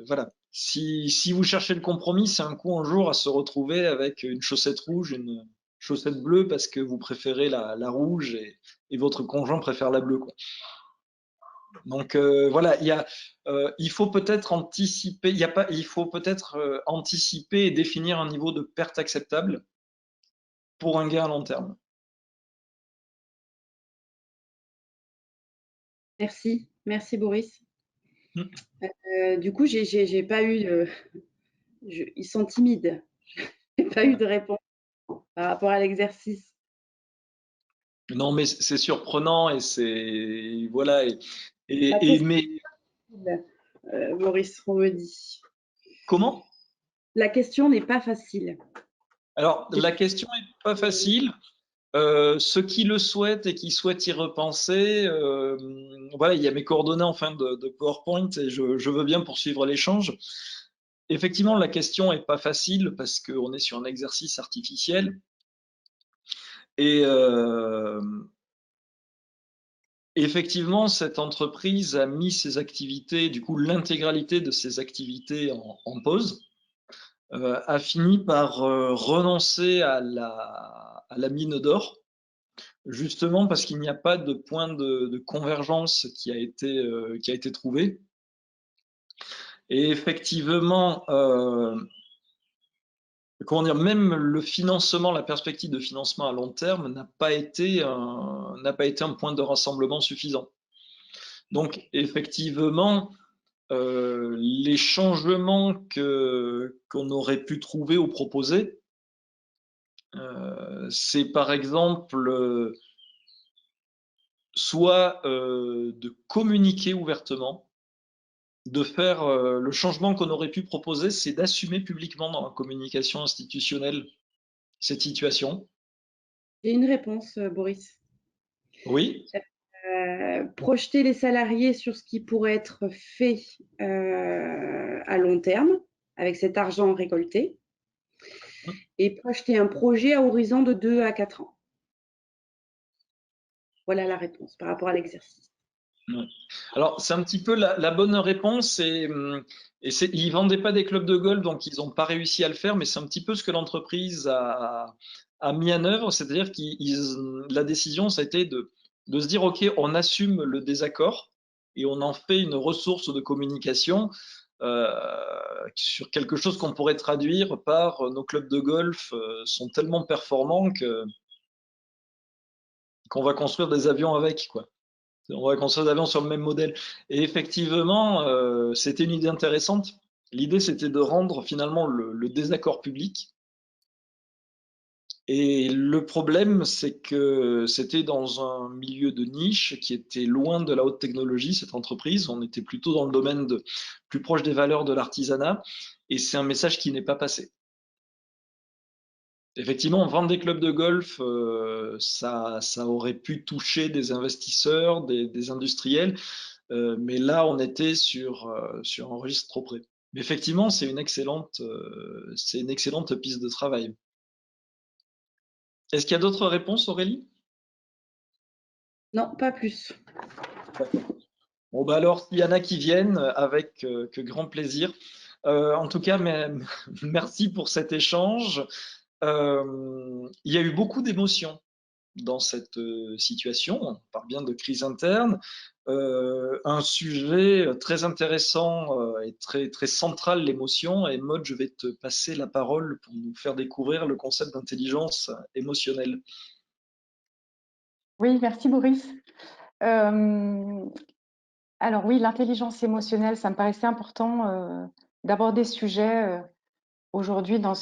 Voilà. Si vous cherchez le compromis, c'est un coup un jour à se retrouver avec une chaussette rouge, une chaussette bleue parce que vous préférez la rouge et votre conjoint préfère la bleue, quoi. Donc voilà, il faut peut-être anticiper. Il faut peut-être anticiper et définir un niveau de perte acceptable pour un gain à long terme. Merci, merci Boris. Du coup, j'ai pas eu ils sont timides. J'ai pas eu de réponse par rapport à l'exercice. Non, mais c'est surprenant et c'est voilà mais Boris, on me dit. comment? La question n'est pas facile. Alors la question est pas facile. Ceux qui le souhaitent et qui souhaitent y repenser, voilà, il y a mes coordonnées en fin de PowerPoint et je veux bien poursuivre l'échange. Effectivement, la question est pas facile parce qu'on est sur un exercice artificiel et effectivement, cette entreprise a mis ses activités, du coup l'intégralité de ses activités en pause, a fini par renoncer à la mine d'or. Justement parce qu'il n'y a pas de point de convergence qui a été trouvé. Et effectivement, comment dire, même le financement, la perspective de financement à long terme n'a pas été un point de rassemblement suffisant. Donc effectivement, les changements qu'on aurait pu trouver ou proposer, c'est par exemple soit de communiquer ouvertement, de faire le changement qu'on aurait pu proposer, c'est d'assumer publiquement dans la communication institutionnelle cette situation. J'ai une réponse, Boris. Oui. Projeter les salariés sur ce qui pourrait être fait à long terme avec cet argent récolté et projeter un projet à horizon de 2 à 4 ans. Voilà la réponse par rapport à l'exercice. Ouais. Alors, c'est un petit peu la bonne réponse et ils ne vendaient pas des clubs de golf, donc ils n'ont pas réussi à le faire, mais c'est un petit peu ce que l'entreprise a mis en œuvre, c'est-à-dire que la décision, ça a été de se dire, OK, on assume le désaccord et on en fait une ressource de communication sur quelque chose qu'on pourrait traduire par nos clubs de golf sont tellement performants qu'on va construire des avions avec, quoi. On va construire des avions sur le même modèle. Et effectivement, c'était une idée intéressante. L'idée, c'était de rendre finalement le désaccord public. Et le problème, c'est que c'était dans un milieu de niche qui était loin de la haute technologie, cette entreprise. On était plutôt dans le domaine plus proche des valeurs de l'artisanat. Et c'est un message qui n'est pas passé. Effectivement, vendre des clubs de golf, ça aurait pu toucher des investisseurs, des industriels. mais là, on était sur un registre trop près. Mais effectivement, c'est une excellente piste de travail. Est-ce qu'il y a d'autres réponses, Aurélie? Non, pas plus. D'accord. Bon, bah alors, s'il y en a qui viennent, avec que grand plaisir. En tout cas, merci pour cet échange. Il y a eu beaucoup d'émotions dans cette situation. On parle bien de crise interne. Un sujet très intéressant et très, très central, l'émotion. Et Maud, je vais te passer la parole pour nous faire découvrir le concept d'intelligence émotionnelle. Oui, merci Boris. Alors oui, l'intelligence émotionnelle, ça me paraissait important d'aborder ce sujet aujourd'hui dans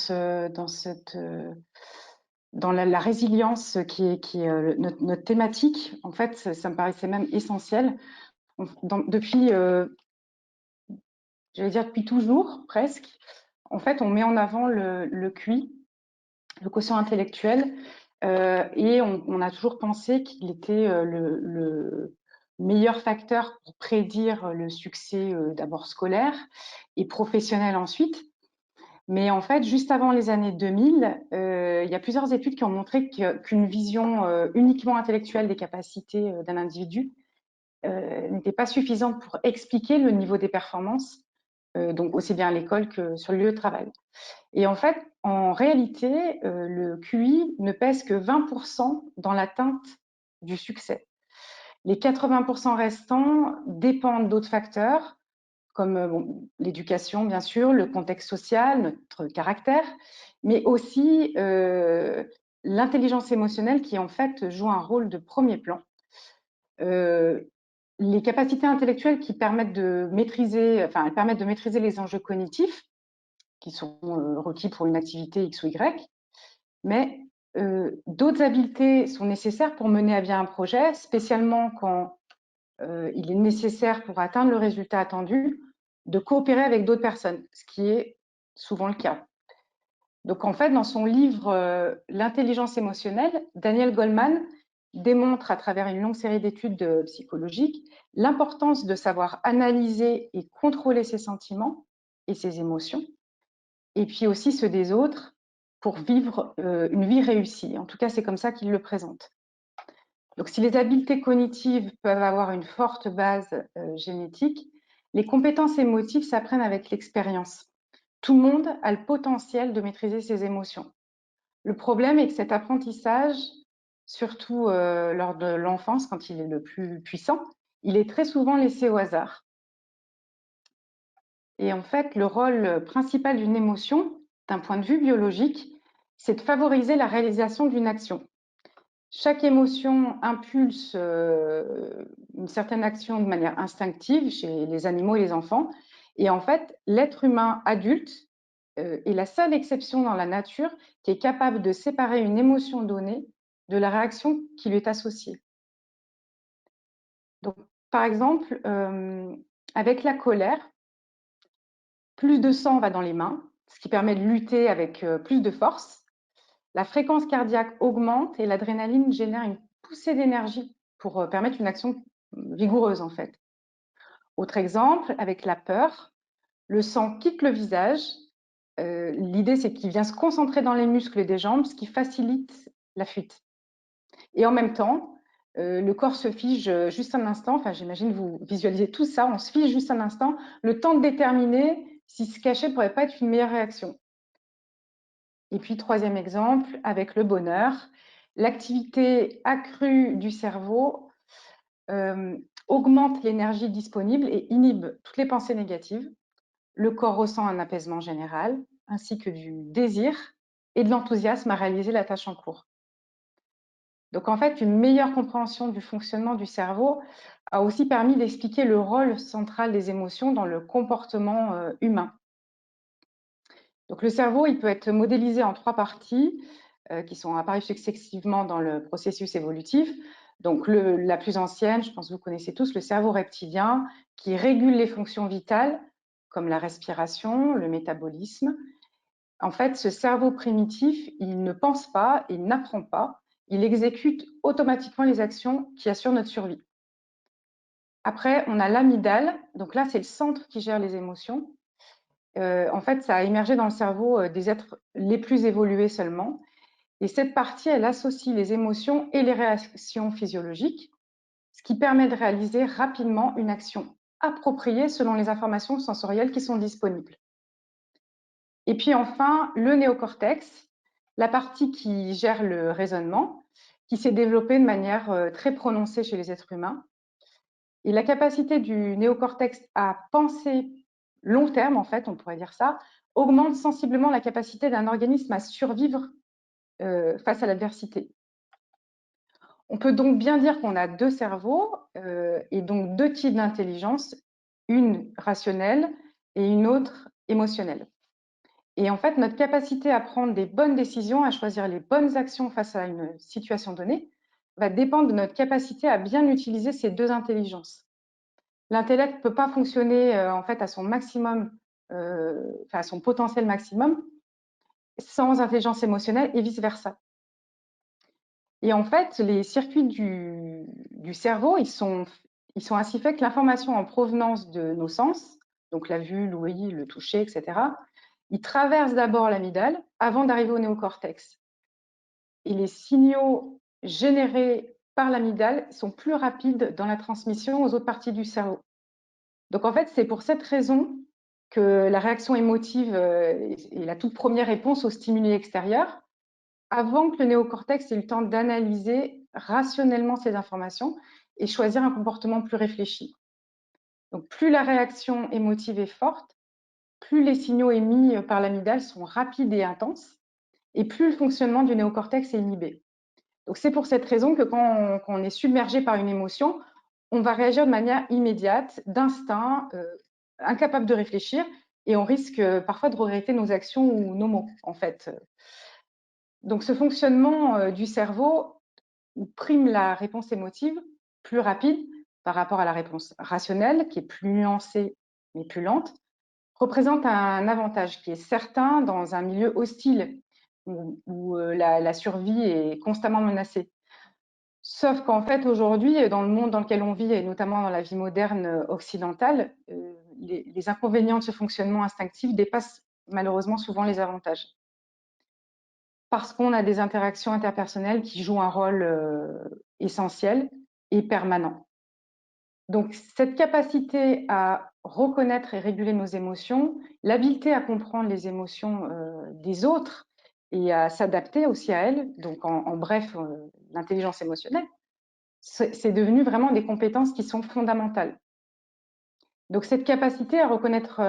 la résilience qui est notre thématique. En fait, ça me paraissait même essentiel. Depuis, j'allais dire depuis toujours presque, en fait, on met en avant le QI, le quotient intellectuel, et on a toujours pensé qu'il était le meilleur facteur pour prédire le succès d'abord scolaire et professionnel ensuite. Mais en fait, juste avant les années 2000, il y a plusieurs études qui ont montré qu'une vision uniquement intellectuelle des capacités d'un individu n'était pas suffisante pour expliquer le niveau des performances, donc aussi bien à l'école que sur le lieu de travail. Et en fait, en réalité, le QI ne pèse que 20% dans l'atteinte du succès. Les 80% restants dépendent d'autres facteurs, comme l'éducation, bien sûr, le contexte social, notre caractère, mais aussi l'intelligence émotionnelle qui, en fait, joue un rôle de premier plan. Les capacités intellectuelles qui permettent de maîtriser, enfin, elles permettent de maîtriser les enjeux cognitifs qui sont requis pour une activité X ou Y, mais d'autres habiletés sont nécessaires pour mener à bien un projet, spécialement quand il est nécessaire pour atteindre le résultat attendu de coopérer avec d'autres personnes, ce qui est souvent le cas. Donc en fait, dans son livre L'intelligence émotionnelle, Daniel Goleman démontre à travers une longue série d'études psychologiques l'importance de savoir analyser et contrôler ses sentiments et ses émotions, et puis aussi ceux des autres pour vivre une vie réussie. En tout cas, c'est comme ça qu'il le présente. Donc, si les habiletés cognitives peuvent avoir une forte base génétique, les compétences émotives s'apprennent avec l'expérience. Tout le monde a le potentiel de maîtriser ses émotions. Le problème est que cet apprentissage, surtout lors de l'enfance, quand il est le plus puissant, il est très souvent laissé au hasard. Et en fait, le rôle principal d'une émotion, d'un point de vue biologique, c'est de favoriser la réalisation d'une action. Chaque émotion impulse une certaine action de manière instinctive chez les animaux et les enfants. Et en fait, l'être humain adulte est la seule exception dans la nature qui est capable de séparer une émotion donnée de la réaction qui lui est associée. Donc, par exemple, avec la colère, plus de sang va dans les mains, ce qui permet de lutter avec plus de force. La fréquence cardiaque augmente et l'adrénaline génère une poussée d'énergie pour permettre une action vigoureuse en fait. Autre exemple, avec la peur, le sang quitte le visage. L'idée, c'est qu'il vient se concentrer dans les muscles des jambes, ce qui facilite la fuite. Et en même temps, le corps se fige juste un instant. Enfin, j'imagine vous visualisez tout ça. On se fige juste un instant, le temps de déterminer si se cacher pourrait pas être une meilleure réaction. Et puis, troisième exemple, avec le bonheur, l'activité accrue du cerveau augmente l'énergie disponible et inhibe toutes les pensées négatives. Le corps ressent un apaisement général, ainsi que du désir et de l'enthousiasme à réaliser la tâche en cours. Donc en fait, une meilleure compréhension du fonctionnement du cerveau a aussi permis d'expliquer le rôle central des émotions dans le comportement humain. Donc le cerveau, il peut être modélisé en trois parties qui sont apparues successivement dans le processus évolutif. Donc la plus ancienne, je pense que vous connaissez tous, le cerveau reptilien, qui régule les fonctions vitales comme la respiration, le métabolisme. En fait, ce cerveau primitif, il ne pense pas, il n'apprend pas, il exécute automatiquement les actions qui assurent notre survie. Après, on a l'amygdale. Donc là, c'est le centre qui gère les émotions. En fait, ça a émergé dans le cerveau des êtres les plus évolués seulement. Et cette partie, elle associe les émotions et les réactions physiologiques, ce qui permet de réaliser rapidement une action appropriée selon les informations sensorielles qui sont disponibles. Et puis enfin, le néocortex, la partie qui gère le raisonnement, qui s'est développée de manière très prononcée chez les êtres humains. Et la capacité du néocortex à penser long terme, en fait, on pourrait dire ça, augmente sensiblement la capacité d'un organisme à survivre face à l'adversité. On peut donc bien dire qu'on a deux cerveaux et donc deux types d'intelligence, une rationnelle et une autre émotionnelle. Et en fait, notre capacité à prendre des bonnes décisions, à choisir les bonnes actions face à une situation donnée, va dépendre de notre capacité à bien utiliser ces deux intelligences. L'intellect ne peut pas fonctionner en fait à son maximum, à son potentiel maximum, sans intelligence émotionnelle et vice-versa. Et en fait, les circuits du cerveau, ils sont ainsi faits que l'information en provenance de nos sens, donc la vue, l'ouïe, le toucher, etc., ils traversent d'abord l'amygdale avant d'arriver au néocortex. Et les signaux générés par l'amygdale sont plus rapides dans la transmission aux autres parties du cerveau. Donc en fait, c'est pour cette raison que la réaction émotive est la toute première réponse aux stimuli extérieurs, avant que le néocortex ait eu le temps d'analyser rationnellement ces informations et choisir un comportement plus réfléchi. Donc plus la réaction émotive est forte, plus les signaux émis par l'amygdale sont rapides et intenses, et plus le fonctionnement du néocortex est inhibé. Donc c'est pour cette raison que quand on est submergé par une émotion, on va réagir de manière immédiate, d'instinct, incapable de réfléchir, et on risque parfois de regretter nos actions ou nos mots, en fait. Donc ce fonctionnement du cerveau prime la réponse émotive, plus rapide par rapport à la réponse rationnelle, qui est plus nuancée mais plus lente, représente un avantage qui est certain dans un milieu hostile où la survie est constamment menacée. Sauf qu'en fait, aujourd'hui, dans le monde dans lequel on vit, et notamment dans la vie moderne occidentale, les inconvénients de ce fonctionnement instinctif dépassent malheureusement souvent les avantages. Parce qu'on a des interactions interpersonnelles qui jouent un rôle essentiel et permanent. Donc, cette capacité à reconnaître et réguler nos émotions, l'habileté à comprendre les émotions des autres et à s'adapter aussi à elles, donc en bref, l'intelligence émotionnelle, c'est devenu vraiment des compétences qui sont fondamentales. Donc, cette capacité à reconnaître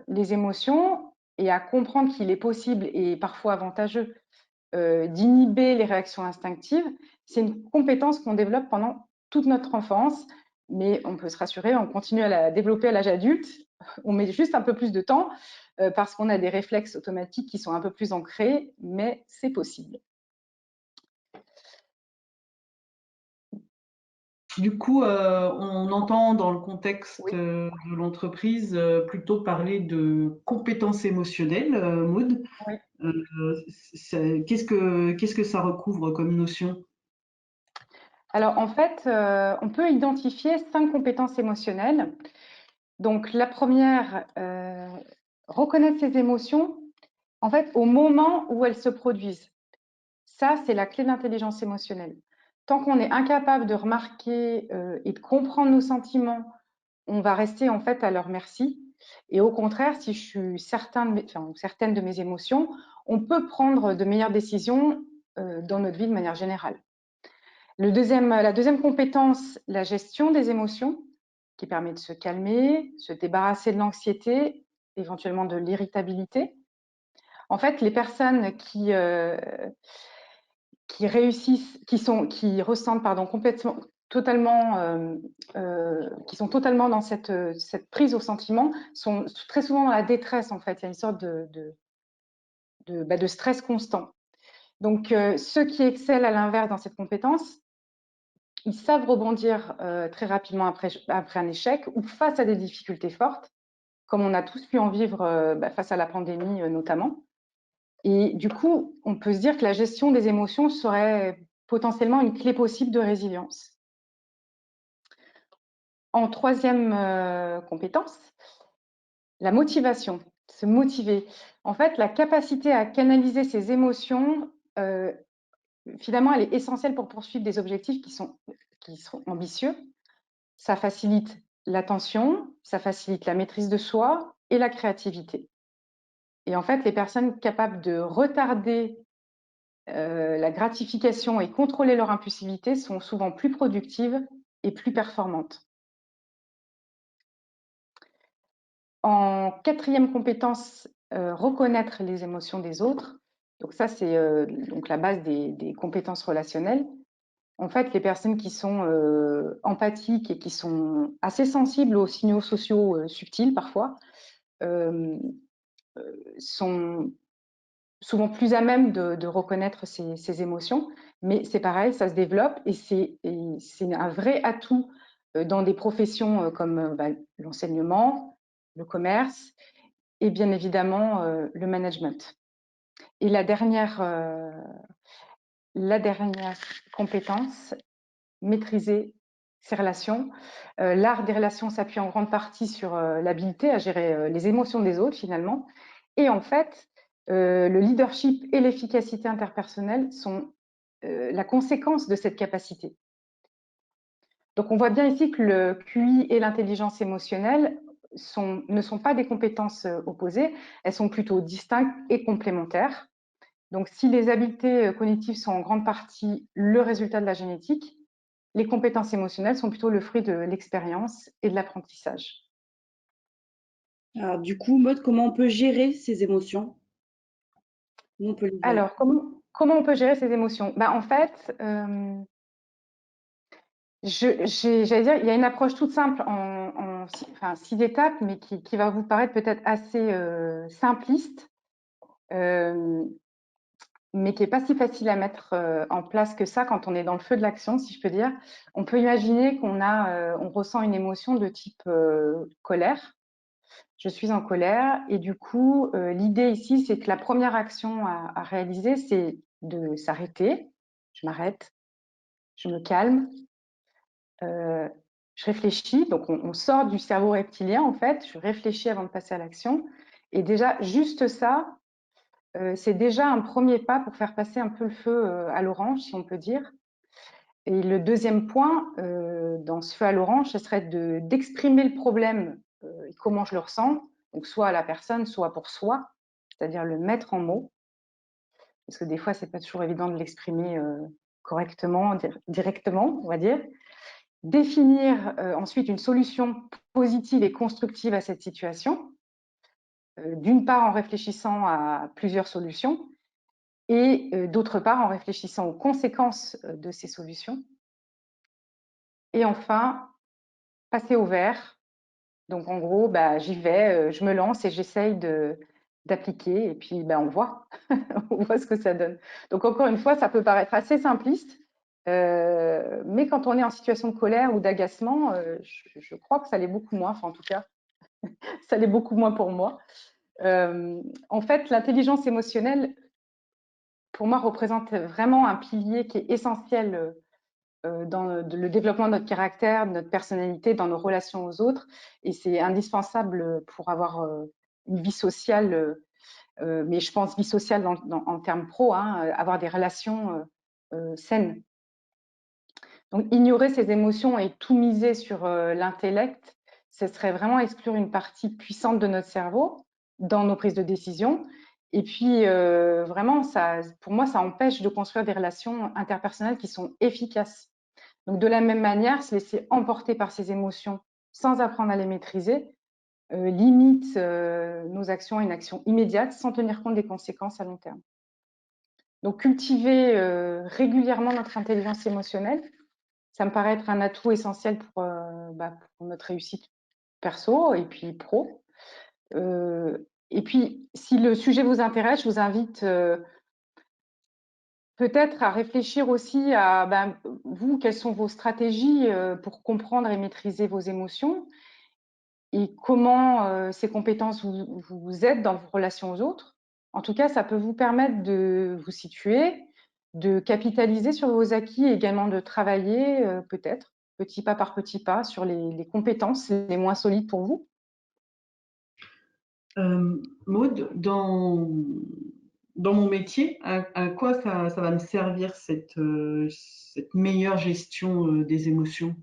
les émotions et à comprendre qu'il est possible et parfois avantageux d'inhiber les réactions instinctives, c'est une compétence qu'on développe pendant toute notre enfance, mais on peut se rassurer, on continue à la développer à l'âge adulte, on met juste un peu plus de temps parce qu'on a des réflexes automatiques qui sont un peu plus ancrés, mais c'est possible. Du coup, on entend dans le contexte de l'entreprise plutôt parler de compétences émotionnelles, Maud. Oui. Qu'est-ce que ça recouvre comme notion? Alors en fait, on peut identifier 5 compétences émotionnelles. Donc la première, reconnaître ses émotions en fait au moment où elles se produisent. Ça, c'est la clé de l'intelligence émotionnelle. Tant qu'on est incapable de remarquer et de comprendre nos sentiments, on va rester en fait à leur merci. Et au contraire, si je suis certaine de mes émotions, on peut prendre de meilleures décisions dans notre vie de manière générale. La deuxième compétence, la gestion des émotions, qui permet de se calmer, se débarrasser de l'anxiété, éventuellement de l'irritabilité. En fait, les personnes qui réussissent, qui ressentent complètement, totalement, qui sont totalement dans cette prise au sentiment, sont très souvent dans la détresse en fait. Il y a une sorte de stress constant. Donc ceux qui excellent à l'inverse dans cette compétence, ils savent rebondir très rapidement après un échec ou face à des difficultés fortes, comme on a tous pu en vivre face à la pandémie notamment. Et du coup, on peut se dire que la gestion des émotions serait potentiellement une clé possible de résilience. En troisième compétence, la motivation, se motiver. En fait, la capacité à canaliser ses émotions, finalement, elle est essentielle pour poursuivre des objectifs qui sont ambitieux. Ça facilite l'attention, ça facilite la maîtrise de soi et la créativité. Et en fait, les personnes capables de retarder la gratification et contrôler leur impulsivité sont souvent plus productives et plus performantes. En quatrième compétence, reconnaître les émotions des autres. Donc ça, c'est donc la base des compétences relationnelles. En fait, les personnes qui sont empathiques et qui sont assez sensibles aux signaux sociaux subtils parfois sont souvent plus à même de reconnaître ces émotions. Mais c'est pareil, ça se développe et c'est un vrai atout dans des professions comme l'enseignement, le commerce et bien évidemment le management. Et la dernière compétence, maîtriser ses relations. L'art des relations s'appuie en grande partie sur l'habileté à gérer les émotions des autres finalement. Et en fait, le leadership et l'efficacité interpersonnelle sont la conséquence de cette capacité. Donc on voit bien ici que le QI et l'intelligence émotionnelle ne sont pas des compétences opposées, elles sont plutôt distinctes et complémentaires. Donc si les habiletés cognitives sont en grande partie le résultat de la génétique, les compétences émotionnelles sont plutôt le fruit de l'expérience et de l'apprentissage. Alors, du coup, Maud, comment on peut gérer ses émotions? Comment on peut les gérer? Alors, comment on peut gérer ses émotions? En fait, j'allais dire, il y a une approche toute simple en 6 étapes, mais qui va vous paraître peut-être assez simpliste, mais qui n'est pas si facile à mettre en place que ça quand on est dans le feu de l'action, si je peux dire. On peut imaginer on ressent une émotion de type colère. Je suis en colère et du coup, l'idée ici, c'est que la première action à réaliser, c'est de s'arrêter. Je m'arrête, je me calme, je réfléchis. Donc, on sort du cerveau reptilien, en fait. Je réfléchis avant de passer à l'action. Et déjà, juste ça, c'est déjà un premier pas pour faire passer un peu le feu à l'orange, si on peut dire. Et le deuxième point, dans ce feu à l'orange, ce serait d'exprimer le problème et comment je le ressens, donc soit à la personne, soit pour soi, c'est-à-dire le mettre en mots, parce que des fois, c'est pas toujours évident de l'exprimer correctement, directement, on va dire. Définir ensuite une solution positive et constructive à cette situation, d'une part en réfléchissant à plusieurs solutions, et d'autre part en réfléchissant aux conséquences de ces solutions. Et enfin, passer au vert. Donc en gros, j'y vais, je me lance et j'essaye d'appliquer et puis on voit, on voit ce que ça donne. Donc encore une fois, ça peut paraître assez simpliste, mais quand on est en situation de colère ou d'agacement, je crois que ça l'est beaucoup moins, enfin en tout cas, ça l'est beaucoup moins pour moi. En fait, l'intelligence émotionnelle, pour moi, représente vraiment un pilier qui est essentiel dans le développement de notre caractère, de notre personnalité, dans nos relations aux autres. Et c'est indispensable pour avoir une vie sociale, mais je pense vie sociale en termes pro, avoir des relations saines. Donc, ignorer ses émotions et tout miser sur l'intellect, ce serait vraiment exclure une partie puissante de notre cerveau dans nos prises de décision. Et puis, vraiment, pour moi, ça empêche de construire des relations interpersonnelles qui sont efficaces. Donc, de la même manière, se laisser emporter par ses émotions sans apprendre à les maîtriser limite nos actions à une action immédiate sans tenir compte des conséquences à long terme. Donc, cultiver régulièrement notre intelligence émotionnelle, ça me paraît être un atout essentiel pour notre réussite perso et puis pro. Et puis, si le sujet vous intéresse, je vous invite peut-être à réfléchir aussi à vous, quelles sont vos stratégies pour comprendre et maîtriser vos émotions et comment ces compétences vous aident dans vos relations aux autres. En tout cas, ça peut vous permettre de vous situer, de capitaliser sur vos acquis et également de travailler peut-être petit pas par petit pas, sur les compétences les moins solides pour vous? Maud, dans mon métier, à quoi ça va me servir cette meilleure gestion des émotions?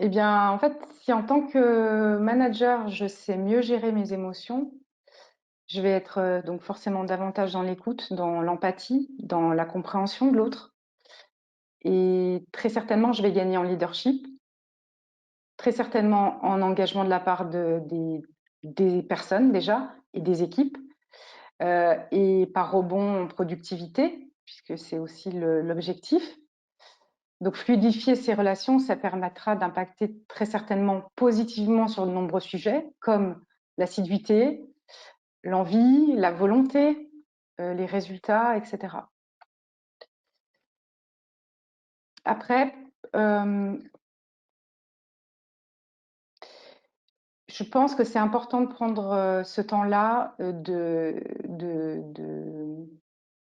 Eh bien, en fait, si en tant que manager, je sais mieux gérer mes émotions, je vais être donc forcément davantage dans l'écoute, dans l'empathie, dans la compréhension de l'autre. Et très certainement, je vais gagner en leadership, très certainement en engagement de la part des personnes déjà et des équipes, et par rebond en productivité, puisque c'est aussi l'objectif. Donc, fluidifier ces relations, ça permettra d'impacter très certainement positivement sur de nombreux sujets, comme l'assiduité, l'envie, la volonté, les résultats, etc. Après, je pense que c'est important de prendre ce temps-là de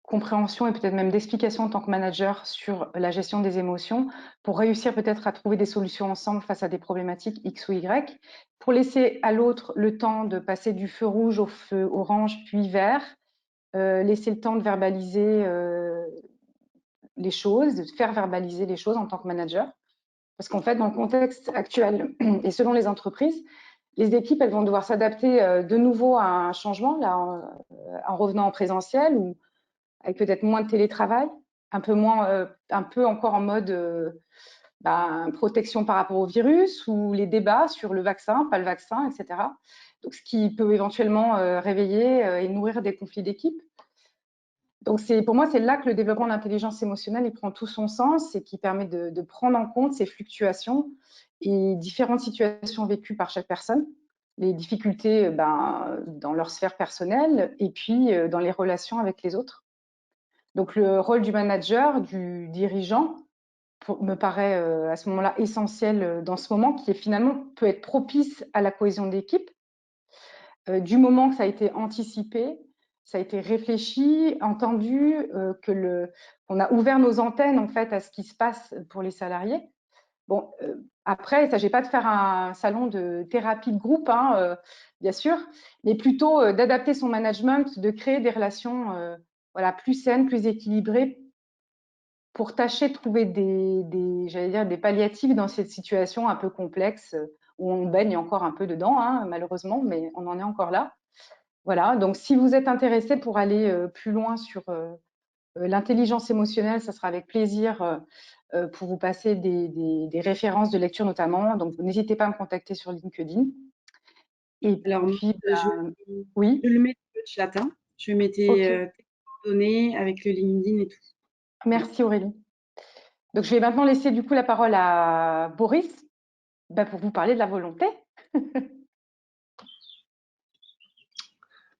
compréhension et peut-être même d'explication en tant que manager sur la gestion des émotions pour réussir peut-être à trouver des solutions ensemble face à des problématiques X ou Y, pour laisser à l'autre le temps de passer du feu rouge au feu orange puis vert, laisser le temps de verbaliser les choses, de faire verbaliser les choses en tant que manager. Parce qu'en fait, dans le contexte actuel et selon les entreprises, les équipes, elles vont devoir s'adapter de nouveau à un changement, là, en revenant en présentiel ou avec peut-être moins de télétravail, un peu moins, un peu encore en mode protection par rapport au virus ou les débats sur le vaccin, pas le vaccin, etc. Donc, ce qui peut éventuellement réveiller et nourrir des conflits d'équipe. Donc, pour moi, c'est là que le développement de l'intelligence émotionnelle, il prend tout son sens et qui permet de prendre en compte ces fluctuations et différentes situations vécues par chaque personne, les difficultés dans leur sphère personnelle et puis dans les relations avec les autres. Donc, le rôle du manager, du dirigeant, me paraît à ce moment-là essentiel dans ce moment qui est finalement peut être propice à la cohésion d'équipe, du moment que ça a été anticipé, ça a été réfléchi, entendu, qu'on a ouvert nos antennes en fait à ce qui se passe pour les salariés. Bon, après, il ne s'agit pas de faire un salon de thérapie de groupe, hein, bien sûr, mais plutôt d'adapter son management, de créer des relations voilà, plus saines, plus équilibrées pour tâcher de trouver j'allais dire, des palliatifs dans cette situation un peu complexe où on baigne encore un peu dedans, hein, malheureusement, mais on en est encore là. Voilà, donc si vous êtes intéressé pour aller plus loin sur l'intelligence émotionnelle, ça sera avec plaisir pour vous passer des références de lecture notamment. Donc, n'hésitez pas à me contacter sur LinkedIn. Et Alors, puis, je le mets dans le chat. Hein. Je mets ok. tes coordonnées avec le LinkedIn et tout. Merci Aurélie. Donc, je vais maintenant laisser du coup la parole à Boris pour vous parler de la volonté.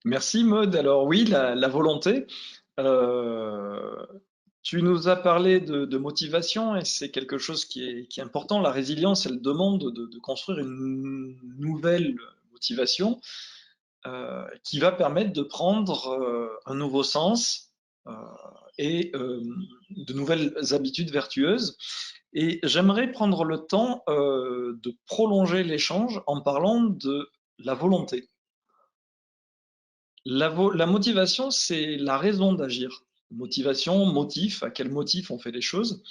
Merci Maud. Alors oui, la volonté. Tu nous as parlé de motivation et c'est quelque chose qui est important. La résilience, elle demande de construire une nouvelle motivation qui va permettre de prendre un nouveau sens et de nouvelles habitudes vertueuses. Et j'aimerais prendre le temps de prolonger l'échange en parlant de la volonté. La motivation, c'est la raison d'agir. Motivation, motif, à quel motif on fait les choses.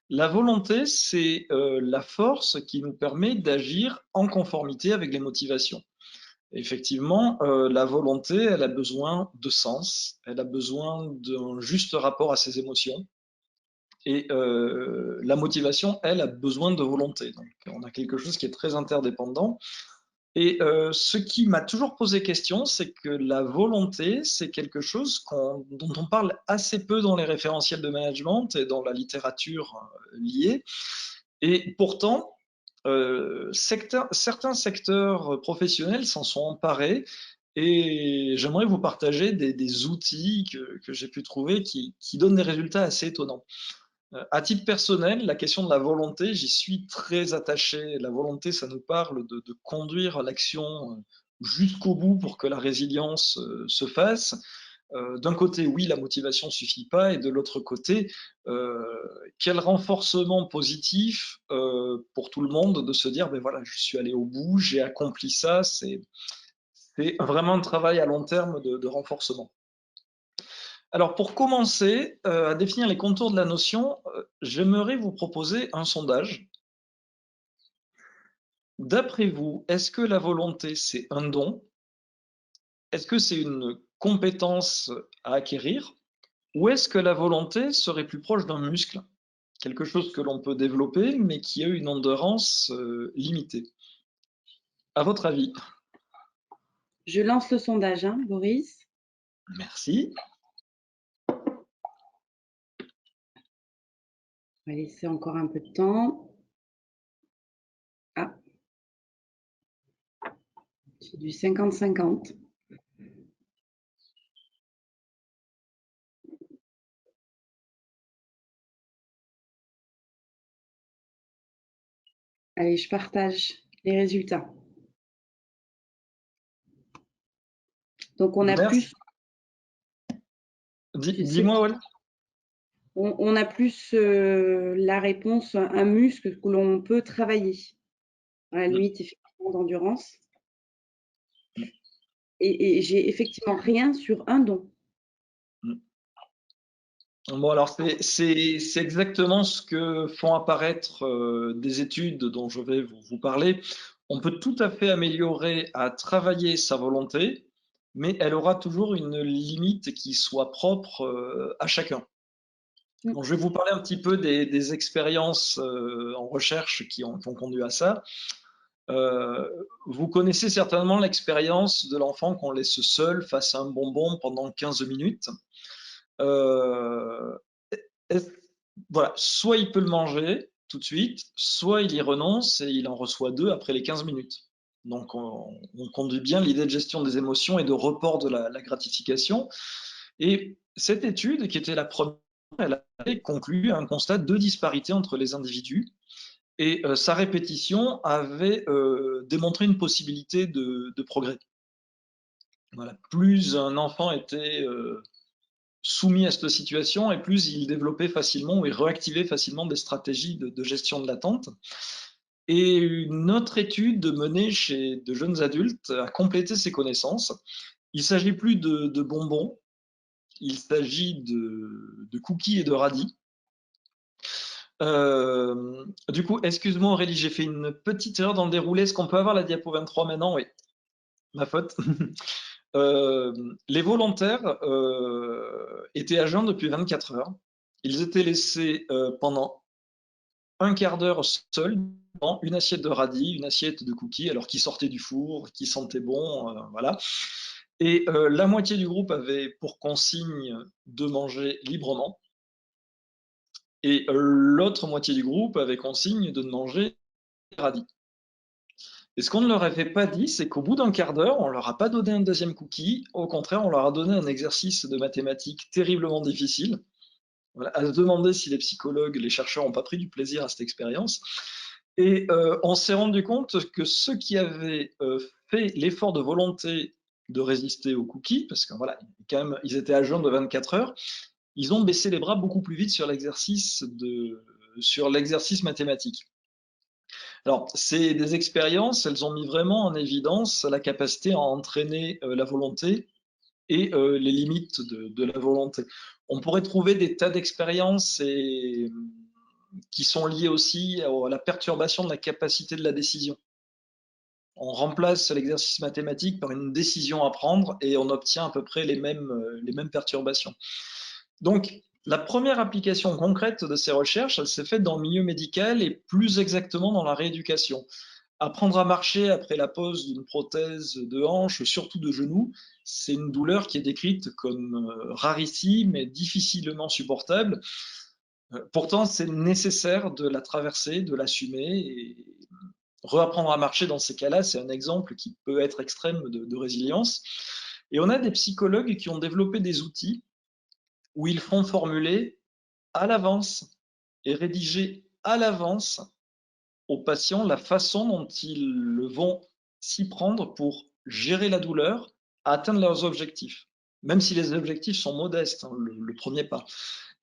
La volonté, c'est la force qui nous permet d'agir en conformité avec les motivations. Effectivement, la volonté, elle a besoin de sens, elle a besoin d'un juste rapport à ses émotions. Et la motivation, elle, a besoin de volonté. Donc, on a quelque chose qui est très interdépendant. Et ce qui m'a toujours posé question, c'est que la volonté, c'est quelque chose dont on parle assez peu dans les référentiels de management et dans la littérature liée. Et pourtant, certains secteurs professionnels s'en sont emparés et j'aimerais vous partager des outils que j'ai pu trouver qui donnent des résultats assez étonnants. À titre personnel, la question de la volonté, j'y suis très attaché. La volonté, ça nous parle de conduire l'action jusqu'au bout pour que la résilience se fasse. d'un côté, oui, la motivation ne suffit pas, et de l'autre côté, quel renforcement positif pour tout le monde de se dire, ben voilà, je suis allé au bout, j'ai accompli ça, c'est vraiment un travail à long terme de renforcement. Alors, pour commencer à définir les contours de la notion, j'aimerais vous proposer un sondage. D'après vous, est-ce que la volonté, c'est un don? Est-ce que c'est une compétence à acquérir? Ou est-ce que la volonté serait plus proche d'un muscle? Quelque chose que l'on peut développer, mais qui a une endurance limitée. À votre avis? Je lance le sondage, hein, Boris. Merci. On va laisser encore un peu de temps. Ah, c'est du 50-50. Allez, je partage les résultats. Donc, on a Merci. plus. Dis-moi, Wally. On a plus la réponse, un muscle que l'on peut travailler, à la limite, effectivement, d'endurance. Et j'ai effectivement rien sur un don. Bon, alors c'est exactement ce que font apparaître des études dont je vais vous parler. On peut tout à fait améliorer à travailler sa volonté, mais elle aura toujours une limite qui soit propre à chacun. Donc, je vais vous parler un petit peu des expériences en recherche qui ont conduit à ça. Vous connaissez certainement l'expérience de l'enfant qu'on laisse seul face à un bonbon pendant 15 minutes. Euh, voilà, soit il peut le manger tout de suite, soit il y renonce et il en reçoit 2 après les 15 minutes. Donc, on conduit bien l'idée de gestion des émotions et de report de la gratification. Et cette étude, qui était la première, elle avait conclu un constat de disparité entre les individus. Et sa répétition avait démontré une possibilité de progrès. Voilà. Plus un enfant était soumis à cette situation, et plus il développait facilement ou il réactivait facilement des stratégies de gestion de l'attente. Et une autre étude menée chez de jeunes adultes a complété ces connaissances. Il ne s'agit plus de bonbons, il s'agit de cookies et de radis. Du coup, excuse-moi Aurélie, j'ai fait une petite erreur dans le déroulé. Est-ce qu'on peut avoir la diapo 23 maintenant? Oui, ma faute. Les volontaires étaient à jeun depuis 24 heures. Ils étaient laissés pendant un quart d'heure seuls dans une assiette de radis, une assiette de cookies, alors qui sortaient du four, qui sentaient bon, voilà. Et la moitié du groupe avait pour consigne de manger librement. Et l'autre moitié du groupe avait consigne de manger radis. Et ce qu'on ne leur avait pas dit, c'est qu'au bout d'un quart d'heure, on leur a pas donné un deuxième cookie. Au contraire, on leur a donné un exercice de mathématiques terriblement difficile. Voilà, à se demander si les psychologues, les chercheurs n'ont pas pris du plaisir à cette expérience. Et on s'est rendu compte que ceux qui avaient fait l'effort de volonté de résister aux cookies, parce que voilà, quand même, ils étaient à jeun de 24 heures, ils ont baissé les bras beaucoup plus vite sur l'exercice mathématique. Alors, c'est des expériences, elles ont mis vraiment en évidence la capacité à entraîner la volonté et les limites de la volonté. On pourrait trouver des tas d'expériences qui sont liées aussi à la perturbation de la capacité de la décision. On remplace l'exercice mathématique par une décision à prendre et on obtient à peu près les mêmes perturbations. Donc, la première application concrète de ces recherches, elle s'est faite dans le milieu médical et plus exactement dans la rééducation. Apprendre à marcher après la pose d'une prothèse de hanche, surtout de genou, c'est une douleur qui est décrite comme rarissime et difficilement supportable. Pourtant, c'est nécessaire de la traverser, de l'assumer. Et reapprendre à marcher dans ces cas-là, c'est un exemple qui peut être extrême de résilience. Et on a des psychologues qui ont développé des outils où ils font formuler à l'avance et rédiger à l'avance aux patients la façon dont ils vont s'y prendre pour gérer la douleur, atteindre leurs objectifs. même si les objectifs sont modestes, hein, le premier pas.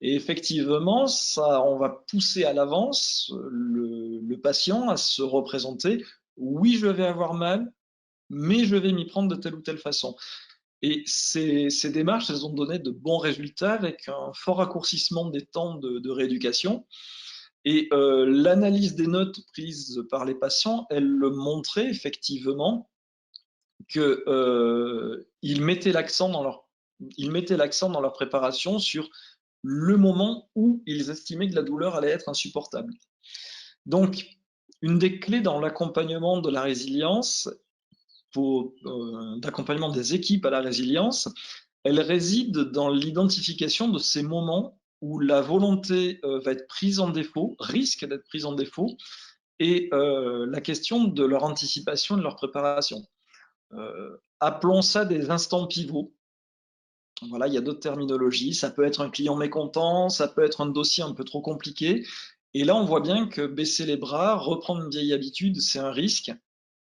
Et effectivement, ça, on va pousser à l'avance le patient à se représenter, oui, je vais avoir mal, mais je vais m'y prendre de telle ou telle façon. Et ces démarches, elles ont donné de bons résultats avec un fort raccourcissement des temps de rééducation. Et l'analyse des notes prises par les patients, elle le montrait effectivement qu'ils mettaient l'accent dans leur préparation sur le moment où ils estimaient que la douleur allait être insupportable. Donc, une des clés dans l'accompagnement de la résilience, d'accompagnement des équipes à la résilience, elle réside dans l'identification de ces moments où la volonté va être prise en défaut, risque d'être prise en défaut, et la question de leur anticipation et de leur préparation. Appelons ça des instants pivots. Voilà, il y a d'autres terminologies. Ça peut être un client mécontent, ça peut être un dossier un peu trop compliqué. Et là, on voit bien que baisser les bras, reprendre une vieille habitude, c'est un risque,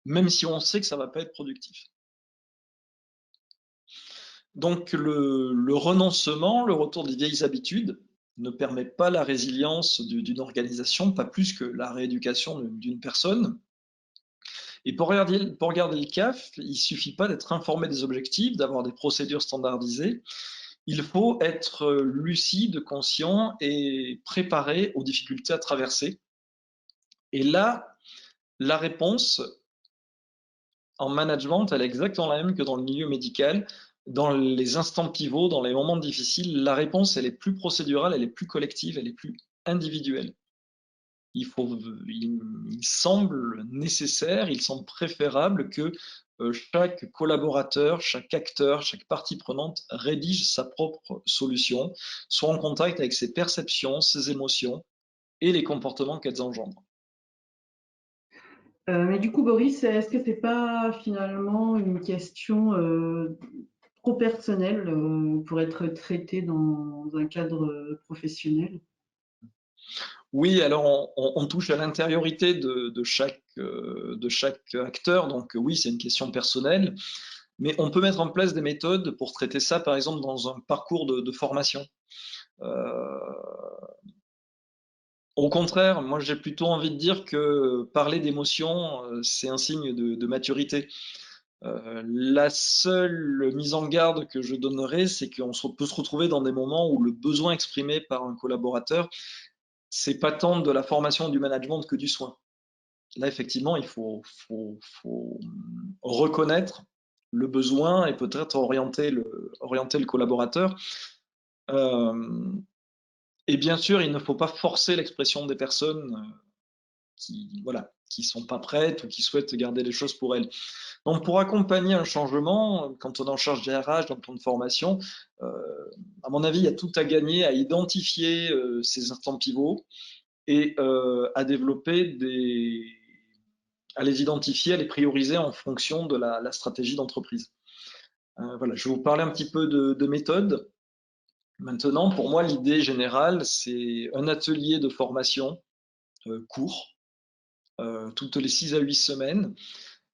même si on sait que ça ne va pas être productif. Donc, le renoncement, le retour des vieilles habitudes, ne permet pas la résilience d'une organisation, pas plus que la rééducation d'une personne. Et pour garder le CAF, il ne suffit pas d'être informé des objectifs, d'avoir des procédures standardisées. Il faut être lucide, conscient et préparé aux difficultés à traverser. Et là, la réponse en management, elle est exactement la même que dans le milieu médical. Dans les instants pivots, dans les moments difficiles, la réponse, elle est plus procédurale, elle est plus collective, elle est plus individuelle. Il semble nécessaire, il semble préférable que chaque collaborateur, chaque acteur, chaque partie prenante rédige sa propre solution, soit en contact avec ses perceptions, ses émotions et les comportements qu'elles engendrent. Mais du coup, Boris, est-ce que c'est pas finalement une question trop personnelle pour être traitée dans un cadre professionnel? Oui, alors on touche à l'intériorité de chaque acteur, donc oui, c'est une question personnelle, mais on peut mettre en place des méthodes pour traiter ça, par exemple, dans un parcours de formation. Au contraire, moi j'ai plutôt envie de dire que parler d'émotions, c'est un signe de maturité. La seule mise en garde que je donnerais, c'est qu'on peut se retrouver dans des moments où le besoin exprimé par un collaborateur, c'est pas tant de la formation du management que du soin. Là, effectivement, il faut reconnaître le besoin et peut-être orienter le collaborateur. Et bien sûr, il ne faut pas forcer l'expression des personnes qui sont pas prêtes ou qui souhaitent garder les choses pour elles. Donc, pour accompagner un changement, quand on est en charge des RH dans le plan de formation, à mon avis, il y a tout à gagner à identifier ces instants pivots et à développer à les identifier, à les prioriser en fonction de la stratégie d'entreprise. Voilà, je vais vous parler un petit peu de méthode. Maintenant, pour moi, l'idée générale, c'est un atelier de formation court, toutes les 6 à 8 semaines,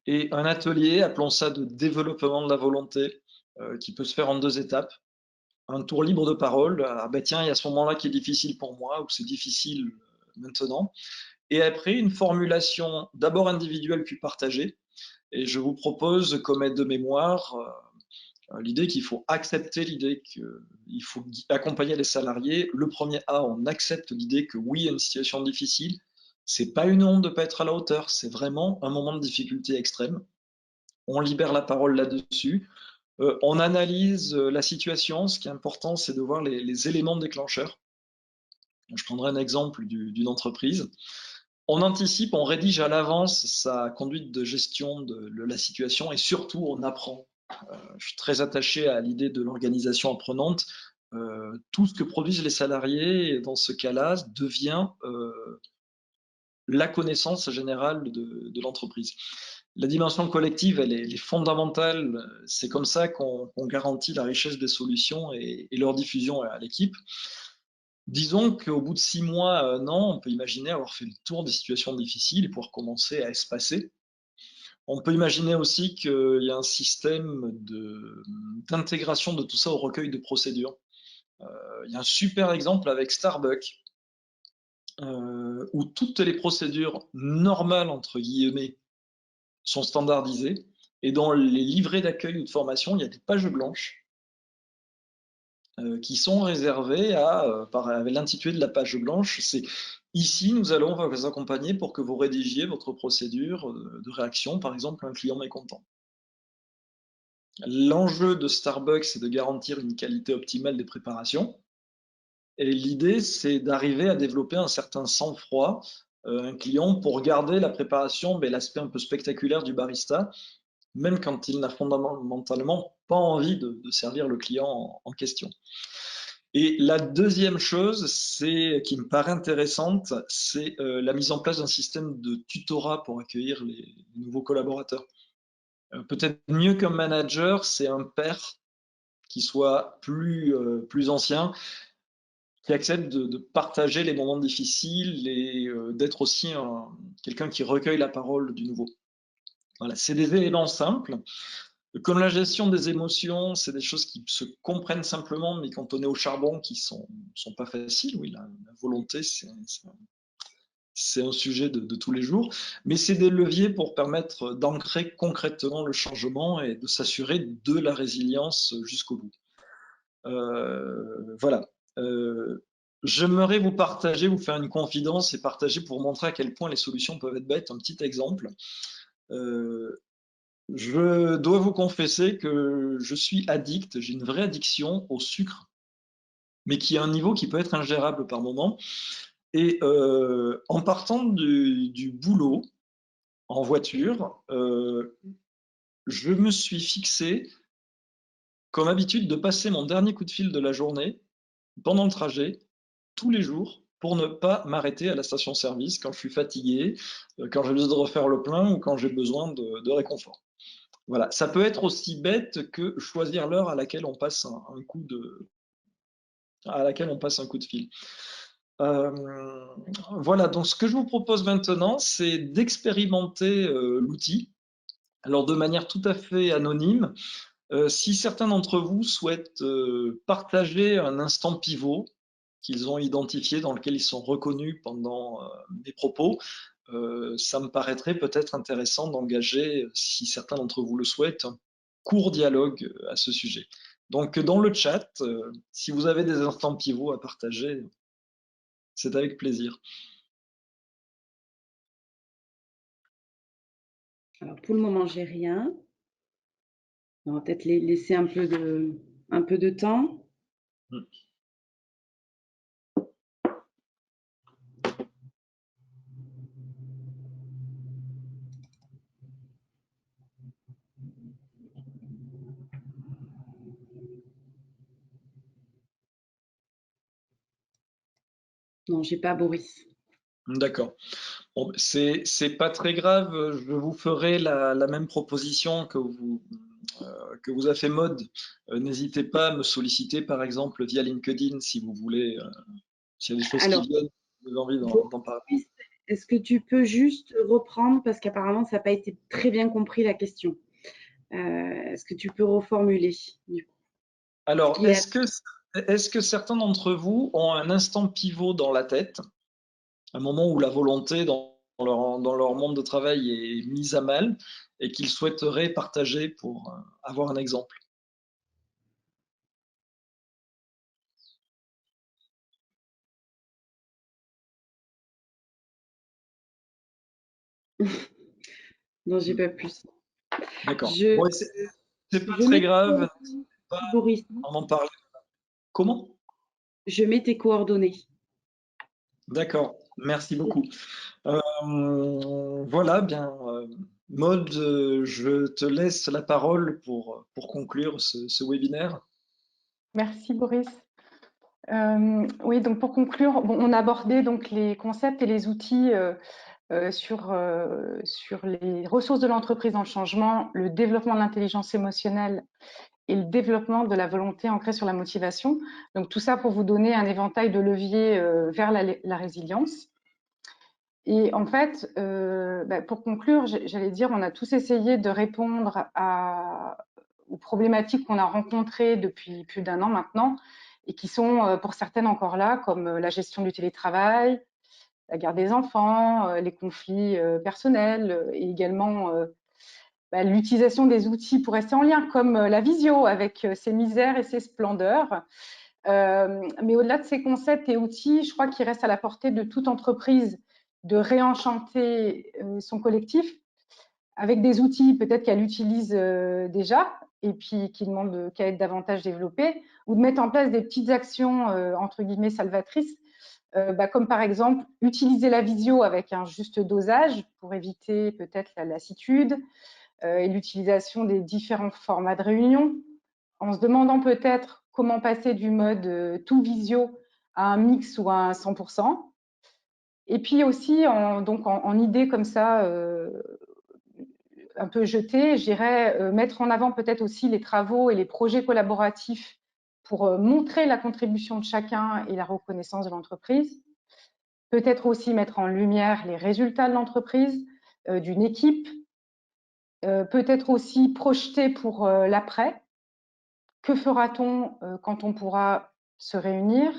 et un atelier, appelons ça de développement de la volonté, qui peut se faire en 2 étapes. Un tour libre de parole, ah ben tiens, il y a ce moment-là qui est difficile pour moi, ou c'est difficile maintenant. Et après, une formulation d'abord individuelle puis partagée. Et je vous propose comme aide de mémoire l'idée qu'il faut accepter l'idée qu'il faut accompagner les salariés. Le premier A, on accepte l'idée que oui, il y a une situation difficile. C'est pas une honte de pas être à la hauteur, c'est vraiment un moment de difficulté extrême. On libère la parole là-dessus. On analyse la situation. Ce qui est important, c'est de voir les éléments déclencheurs. Je prendrai un exemple d'une entreprise. On anticipe, on rédige à l'avance sa conduite de gestion de la situation et surtout, on apprend. Je suis très attaché à l'idée de l'organisation apprenante. Tout ce que produisent les salariés, dans ce cas-là, devient la connaissance générale de l'entreprise. La dimension collective, elle est fondamentale. C'est comme ça qu'on garantit la richesse des solutions et leur diffusion à l'équipe. Disons qu'au bout de 6 mois, 1 an, on peut imaginer avoir fait le tour des situations difficiles et pouvoir commencer à espacer. On peut imaginer aussi qu'il y a un système d'intégration de tout ça au recueil de procédures. Il y a un super exemple avec Starbucks, où toutes les procédures normales, entre guillemets, sont standardisées. Et dans les livrets d'accueil ou de formation, il y a des pages blanches qui sont réservées avec l'intitulé de la page blanche, c'est ici, nous allons vous accompagner pour que vous rédigiez votre procédure de réaction, par exemple, un client mécontent. L'enjeu de Starbucks, c'est de garantir une qualité optimale des préparations. Et l'idée, c'est d'arriver à développer un certain sang-froid, un client, pour garder la préparation, mais l'aspect un peu spectaculaire du barista, même quand il n'a fondamentalement pas envie de servir le client en question. Et la deuxième chose, qui me paraît intéressante, c'est la mise en place d'un système de tutorat pour accueillir les nouveaux collaborateurs. Peut-être mieux qu'un manager, c'est un père qui soit plus ancien, qui accepte de partager les moments difficiles et d'être aussi quelqu'un qui recueille la parole du nouveau. Voilà, c'est des éléments simples. Comme la gestion des émotions, c'est des choses qui se comprennent simplement, mais quand on est au charbon, qui sont pas faciles. Oui, la volonté, c'est un sujet de tous les jours, mais c'est des leviers pour permettre d'ancrer concrètement le changement et de s'assurer de la résilience jusqu'au bout. Voilà. J'aimerais vous faire une confidence et partager pour montrer à quel point les solutions peuvent être bêtes. Un petit exemple. Je dois vous confesser que je suis addict, j'ai une vraie addiction au sucre, mais qui a un niveau qui peut être ingérable par moment. Et en partant du boulot, en voiture, je me suis fixé comme habitude de passer mon dernier coup de fil de la journée pendant le trajet, tous les jours, pour ne pas m'arrêter à la station-service quand je suis fatigué, quand j'ai besoin de refaire le plein ou quand j'ai besoin de réconfort. Voilà, ça peut être aussi bête que choisir l'heure à laquelle on passe un coup de fil. Voilà, donc ce que je vous propose maintenant, c'est d'expérimenter l'outil. Alors de manière tout à fait anonyme, si certains d'entre vous souhaitent partager un instant pivot qu'ils ont identifié, dans lequel ils sont reconnus pendant mes propos, ça me paraîtrait peut-être intéressant d'engager, si certains d'entre vous le souhaitent, un court dialogue à ce sujet. Donc dans le chat, si vous avez des instants pivots à partager, c'est avec plaisir. Alors pour le moment, j'ai rien. On va peut-être les laisser un peu de temps. Non, j'ai pas Boris. D'accord. Bon, c'est pas très grave. Je vous ferai la même proposition que vous a fait Maud. N'hésitez pas à me solliciter, par exemple, via LinkedIn, si vous voulez, s'il y a des choses qui Alors, viennent, vous avez envie d'en parler. Boris, est-ce que tu peux juste reprendre, parce qu'apparemment, ça n'a pas été très bien compris la question. Est-ce que tu peux reformuler du coup? Alors, est-ce que certains d'entre vous ont un instant pivot dans la tête, un moment où la volonté dans leur monde de travail est mise à mal et qu'ils souhaiteraient partager pour avoir un exemple? Non, j'ai pas plus. D'accord. Je, Bon, c'est pas je très mets grave, pas Boris, en parler. Comment? je mets tes coordonnées. D'accord, merci beaucoup. Voilà, bien, Maud, je te laisse la parole pour conclure ce webinaire. Merci Boris. Oui, donc pour conclure, bon, on a abordé donc les concepts et les outils sur les ressources de l'entreprise dans le changement, le développement de l'intelligence émotionnelle et le développement de la volonté ancrée sur la motivation. Donc tout ça pour vous donner un éventail de leviers vers la résilience. Et en fait, pour conclure, j'allais dire, on a tous essayé de répondre aux problématiques qu'on a rencontrées depuis plus d'1 an maintenant et qui sont pour certaines encore là, comme la gestion du télétravail, la garde des enfants, les conflits personnels et également l'utilisation des outils pour rester en lien, comme la visio avec ses misères et ses splendeurs. Mais au-delà de ces concepts et outils, je crois qu'il reste à la portée de toute entreprise de réenchanter son collectif avec des outils peut-être qu'elle utilise déjà et puis qui demandent qu'à être davantage développés, ou de mettre en place des petites actions entre guillemets salvatrices, comme par exemple utiliser la visio avec un juste dosage pour éviter peut-être la lassitude et l'utilisation des différents formats de réunion, en se demandant peut-être comment passer du mode tout visio à un mix ou à un 100%. Et puis aussi, en idée comme ça, un peu jetée, je dirais mettre en avant peut-être aussi les travaux et les projets collaboratifs pour montrer la contribution de chacun et la reconnaissance de l'entreprise. Peut-être aussi mettre en lumière les résultats de l'entreprise, d'une équipe. Peut-être aussi projeter pour l'après. Que fera-t-on quand on pourra se réunir?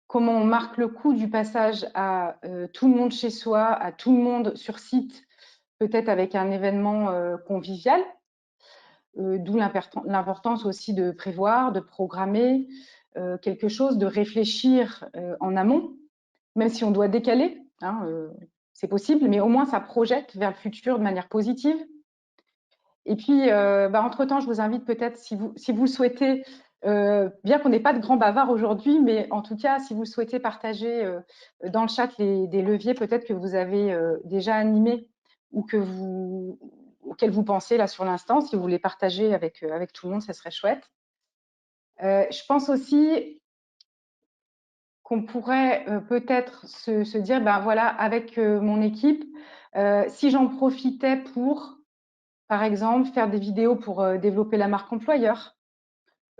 Comment on marque le coup du passage à tout le monde chez soi, à tout le monde sur site, peut-être avec un événement convivial, d'où l'importance aussi de prévoir, de programmer quelque chose, de réfléchir en amont, même si on doit décaler, hein, c'est possible, mais au moins ça projette vers le futur de manière positive. Et puis, entre-temps, je vous invite peut-être, si vous souhaitez, bien qu'on n'ait pas de grands bavards aujourd'hui, mais en tout cas, si vous souhaitez partager dans le chat des leviers peut-être que vous avez déjà animés ou auxquels vous pensez là sur l'instant, si vous voulez partager avec tout le monde, ce serait chouette. Je pense aussi qu'on pourrait peut-être se dire, voilà, avec mon équipe, si j'en profitais pour, par exemple, faire des vidéos pour développer la marque employeur,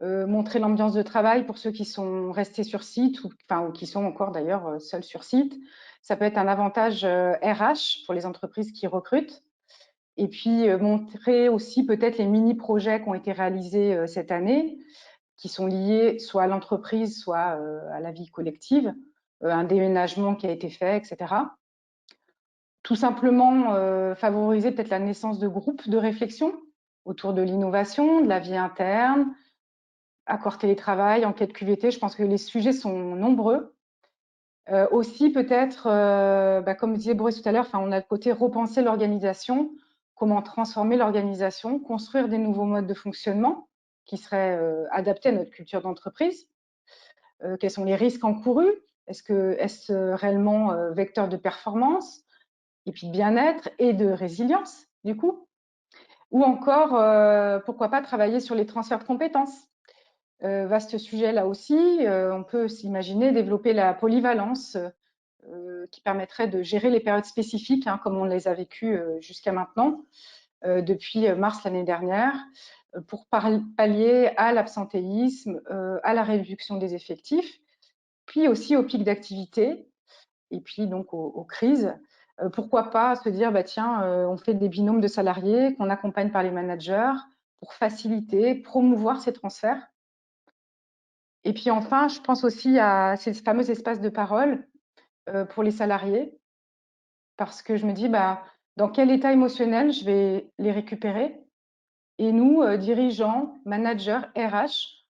montrer l'ambiance de travail pour ceux qui sont restés sur site ou qui sont encore d'ailleurs seuls sur site. Ça peut être un avantage RH pour les entreprises qui recrutent. Et puis montrer aussi peut-être les mini-projets qui ont été réalisés cette année, qui sont liés soit à l'entreprise, soit à la vie collective, un déménagement qui a été fait, etc. Tout simplement favoriser peut-être la naissance de groupes de réflexion autour de l'innovation, de la vie interne, accord télétravail, enquête QVT. Je pense que les sujets sont nombreux. Aussi peut-être, comme disait Boris tout à l'heure, on a le côté repenser l'organisation, comment transformer l'organisation, construire des nouveaux modes de fonctionnement qui seraient adaptés à notre culture d'entreprise. Quels sont les risques encourus? Est-ce réellement vecteur de performance et puis de bien-être et de résilience du coup? Ou encore, pourquoi pas travailler sur les transferts de compétences? Vaste sujet là aussi. On peut s'imaginer développer la polyvalence qui permettrait de gérer les périodes spécifiques, comme on les a vécues jusqu'à maintenant, depuis mars l'année dernière, pour pallier à l'absentéisme, à la réduction des effectifs, puis aussi aux pics d'activité, et puis donc aux crises. Pourquoi pas se dire, tiens, on fait des binômes de salariés qu'on accompagne par les managers pour faciliter, promouvoir ces transferts. Et puis enfin, je pense aussi à ces fameux espaces de parole pour les salariés, parce que je me dis, dans quel état émotionnel je vais les récupérer? Et nous, dirigeants, managers, RH,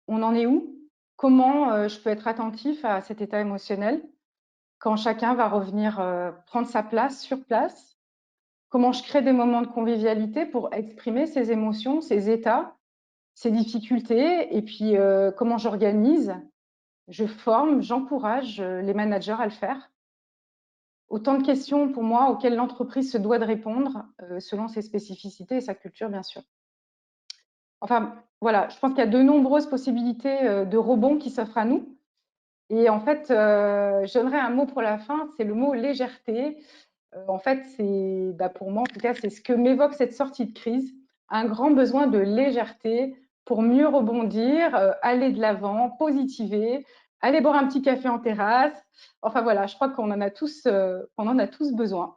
on en est où? Comment je peux être attentif à cet état émotionnel quand chacun va revenir prendre sa place sur place? Comment je crée des moments de convivialité pour exprimer ses émotions, ses états, ses difficultés? Et puis, comment j'organise? Je forme, j'encourage les managers à le faire. Autant de questions pour moi auxquelles l'entreprise se doit de répondre selon ses spécificités et sa culture, bien sûr. Enfin, voilà, je pense qu'il y a de nombreuses possibilités de rebond qui s'offrent à nous. Et en fait, je donnerais un mot pour la fin, c'est le mot légèreté. En fait, c'est, pour moi, en tout cas, c'est ce que m'évoque cette sortie de crise. Un grand besoin de légèreté pour mieux rebondir, aller de l'avant, positiver, aller boire un petit café en terrasse. Enfin voilà, je crois qu'on en a tous besoin.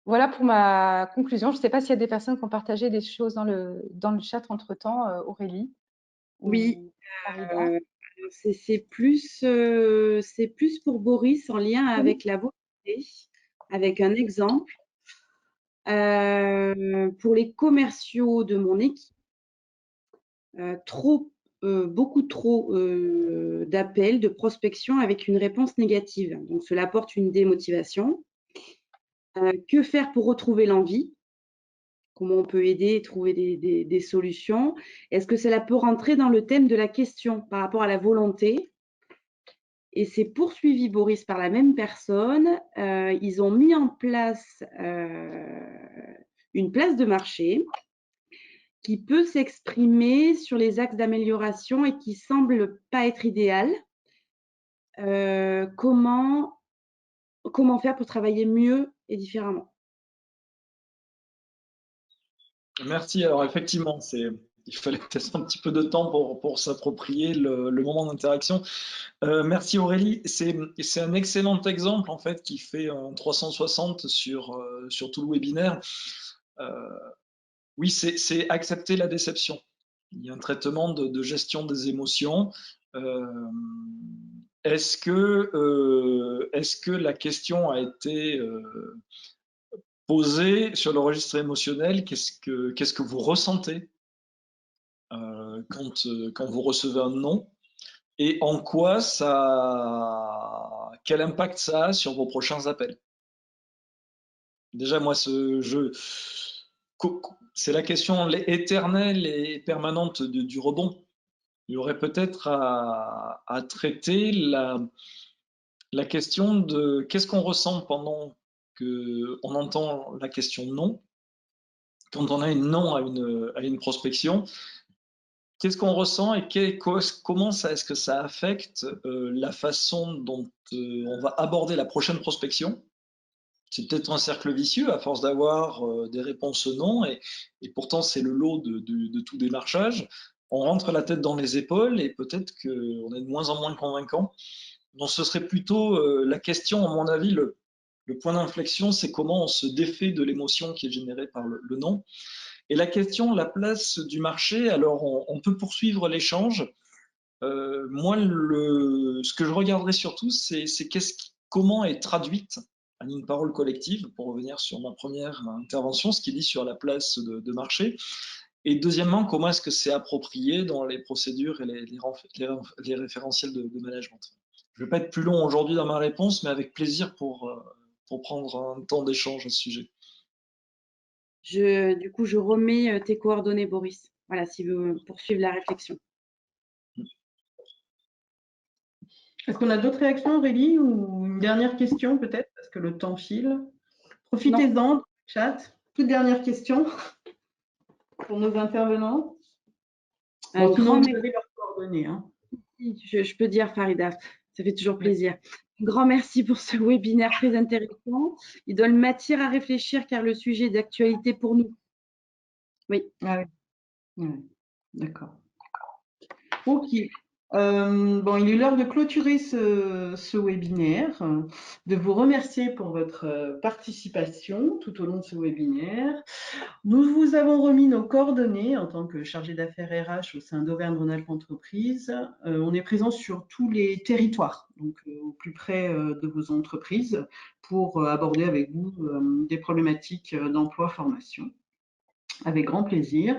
Voilà pour ma conclusion. Je ne sais pas s'il y a des personnes qui ont partagé des choses dans le chat entre-temps, Aurélie. Oui, Farida. c'est plus pour Boris en lien avec la volonté, avec un exemple. Pour les commerciaux de mon équipe, beaucoup trop d'appels, de prospection avec une réponse négative. Donc, cela apporte une démotivation. Que faire pour retrouver l'envie? Comment on peut aider et trouver des solutions? Est-ce que cela peut rentrer dans le thème de la question par rapport à la volonté? Et c'est poursuivi, Boris, par la même personne. Ils ont mis en place une place de marché qui peut s'exprimer sur les axes d'amélioration et qui semble pas être idéal. Comment faire pour travailler mieux et différemment? Merci. Alors effectivement, il fallait peut-être un petit peu de temps pour s'approprier le moment d'interaction. Merci Aurélie. C'est un excellent exemple en fait qui fait un 360 sur tout le webinaire. Oui, c'est accepter la déception. Il y a un traitement de gestion des émotions. Est-ce que la question a été posée sur le registre émotionnel? Qu'est-ce que vous ressentez quand vous recevez un non? Et en quoi quel impact ça a sur vos prochains appels? Déjà, moi, c'est la question éternelle et permanente du rebond. Il y aurait peut-être à traiter la question de qu'est-ce qu'on ressent pendant qu'on entend la question non, quand on a une non à une prospection, qu'est-ce qu'on ressent et comment est-ce que ça affecte la façon dont on va aborder la prochaine prospection? C'est peut-être un cercle vicieux à force d'avoir des réponses non, et pourtant c'est le lot de tout démarchage. On rentre la tête dans les épaules et peut-être qu'on est de moins en moins convaincant. Donc ce serait plutôt la question, à mon avis, le point d'inflexion, c'est comment on se défait de l'émotion qui est générée par le non. Et la question, la place du marché, alors on peut poursuivre l'échange. Moi, ce que je regarderai surtout, c'est comment est traduite en une parole collective, pour revenir sur ma première intervention, ce qui dit sur la place de marché. Et deuxièmement, comment est-ce que c'est approprié dans les procédures et les référentiels de management. Je ne vais pas être plus long aujourd'hui dans ma réponse, mais avec plaisir pour prendre un temps d'échange à ce sujet. Du coup, je remets tes coordonnées, Boris. Voilà, si vous voulez poursuivre la réflexion. Est-ce qu'on a d'autres réactions, Aurélie, ou une dernière question peut-être, parce que le temps file? Profitez-en, chat. Toute dernière question pour nos intervenants. Un grand vous avez leurs coordonnées. Hein. Je peux dire, Farida, ça fait toujours plaisir. Un grand merci pour ce webinaire très intéressant. Il donne matière à réfléchir car le sujet est d'actualité pour nous. Oui. Ah oui. Ouais. D'accord. Ok. Bon, il est l'heure de clôturer ce webinaire, de vous remercier pour votre participation tout au long de ce webinaire. Nous vous avons remis nos coordonnées en tant que chargé d'affaires RH au sein d'Auvergne-Rhône-Alpes Entreprises. On est présent sur tous les territoires, donc au plus près de vos entreprises, pour aborder avec vous des problématiques d'emploi-formation. Avec grand plaisir.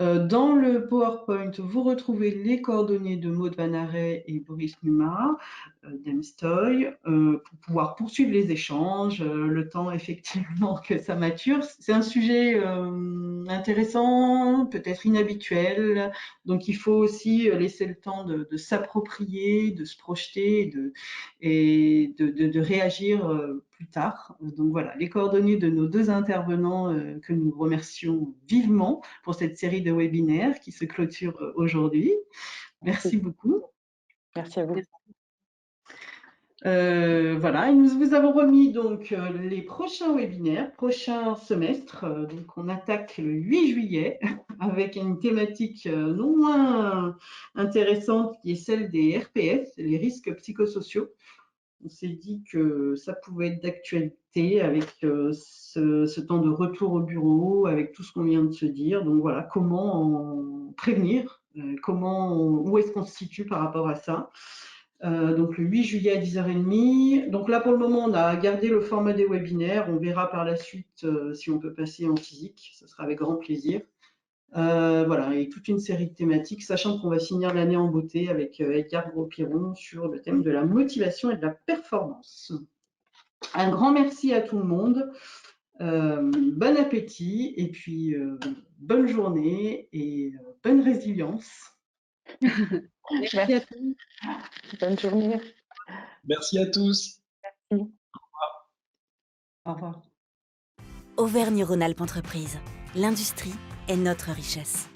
Dans le PowerPoint, vous retrouvez les coordonnées de Maud Vanaret et Boris Numa d'Emstoy pour pouvoir poursuivre les échanges, le temps effectivement que ça mature. C'est un sujet intéressant, peut-être inhabituel, donc il faut aussi laisser le temps de s'approprier, de se projeter et de réagir plus tard. Donc voilà, les coordonnées de nos deux intervenants que nous remercions vivement pour cette série de webinaires qui se clôture aujourd'hui. Merci beaucoup. Merci à vous. Voilà, et nous vous avons remis donc les prochains webinaires, prochain semestre. Donc on attaque le 8 juillet. avec une thématique non moins intéressante qui est celle des RPS, les risques psychosociaux. On s'est dit que ça pouvait être d'actualité avec ce temps de retour au bureau, avec tout ce qu'on vient de se dire. Donc voilà, comment en prévenir, où est-ce qu'on se situe par rapport à ça. Donc le 8 juillet à 10h30. Donc là, pour le moment, on a gardé le format des webinaires. On verra par la suite si on peut passer en physique. Ce sera avec grand plaisir. Voilà, et toute une série de thématiques, sachant qu'on va finir l'année en beauté avec Edgar Gros-Piron sur le thème de la motivation et de la performance. Un grand merci à tout le monde. Bon appétit et puis bonne journée et bonne résilience. Merci à tous. Bonne journée. Merci à tous. Merci. Au revoir. Auvergne-Rhône-Alpes Entreprises. L'industrie est notre richesse.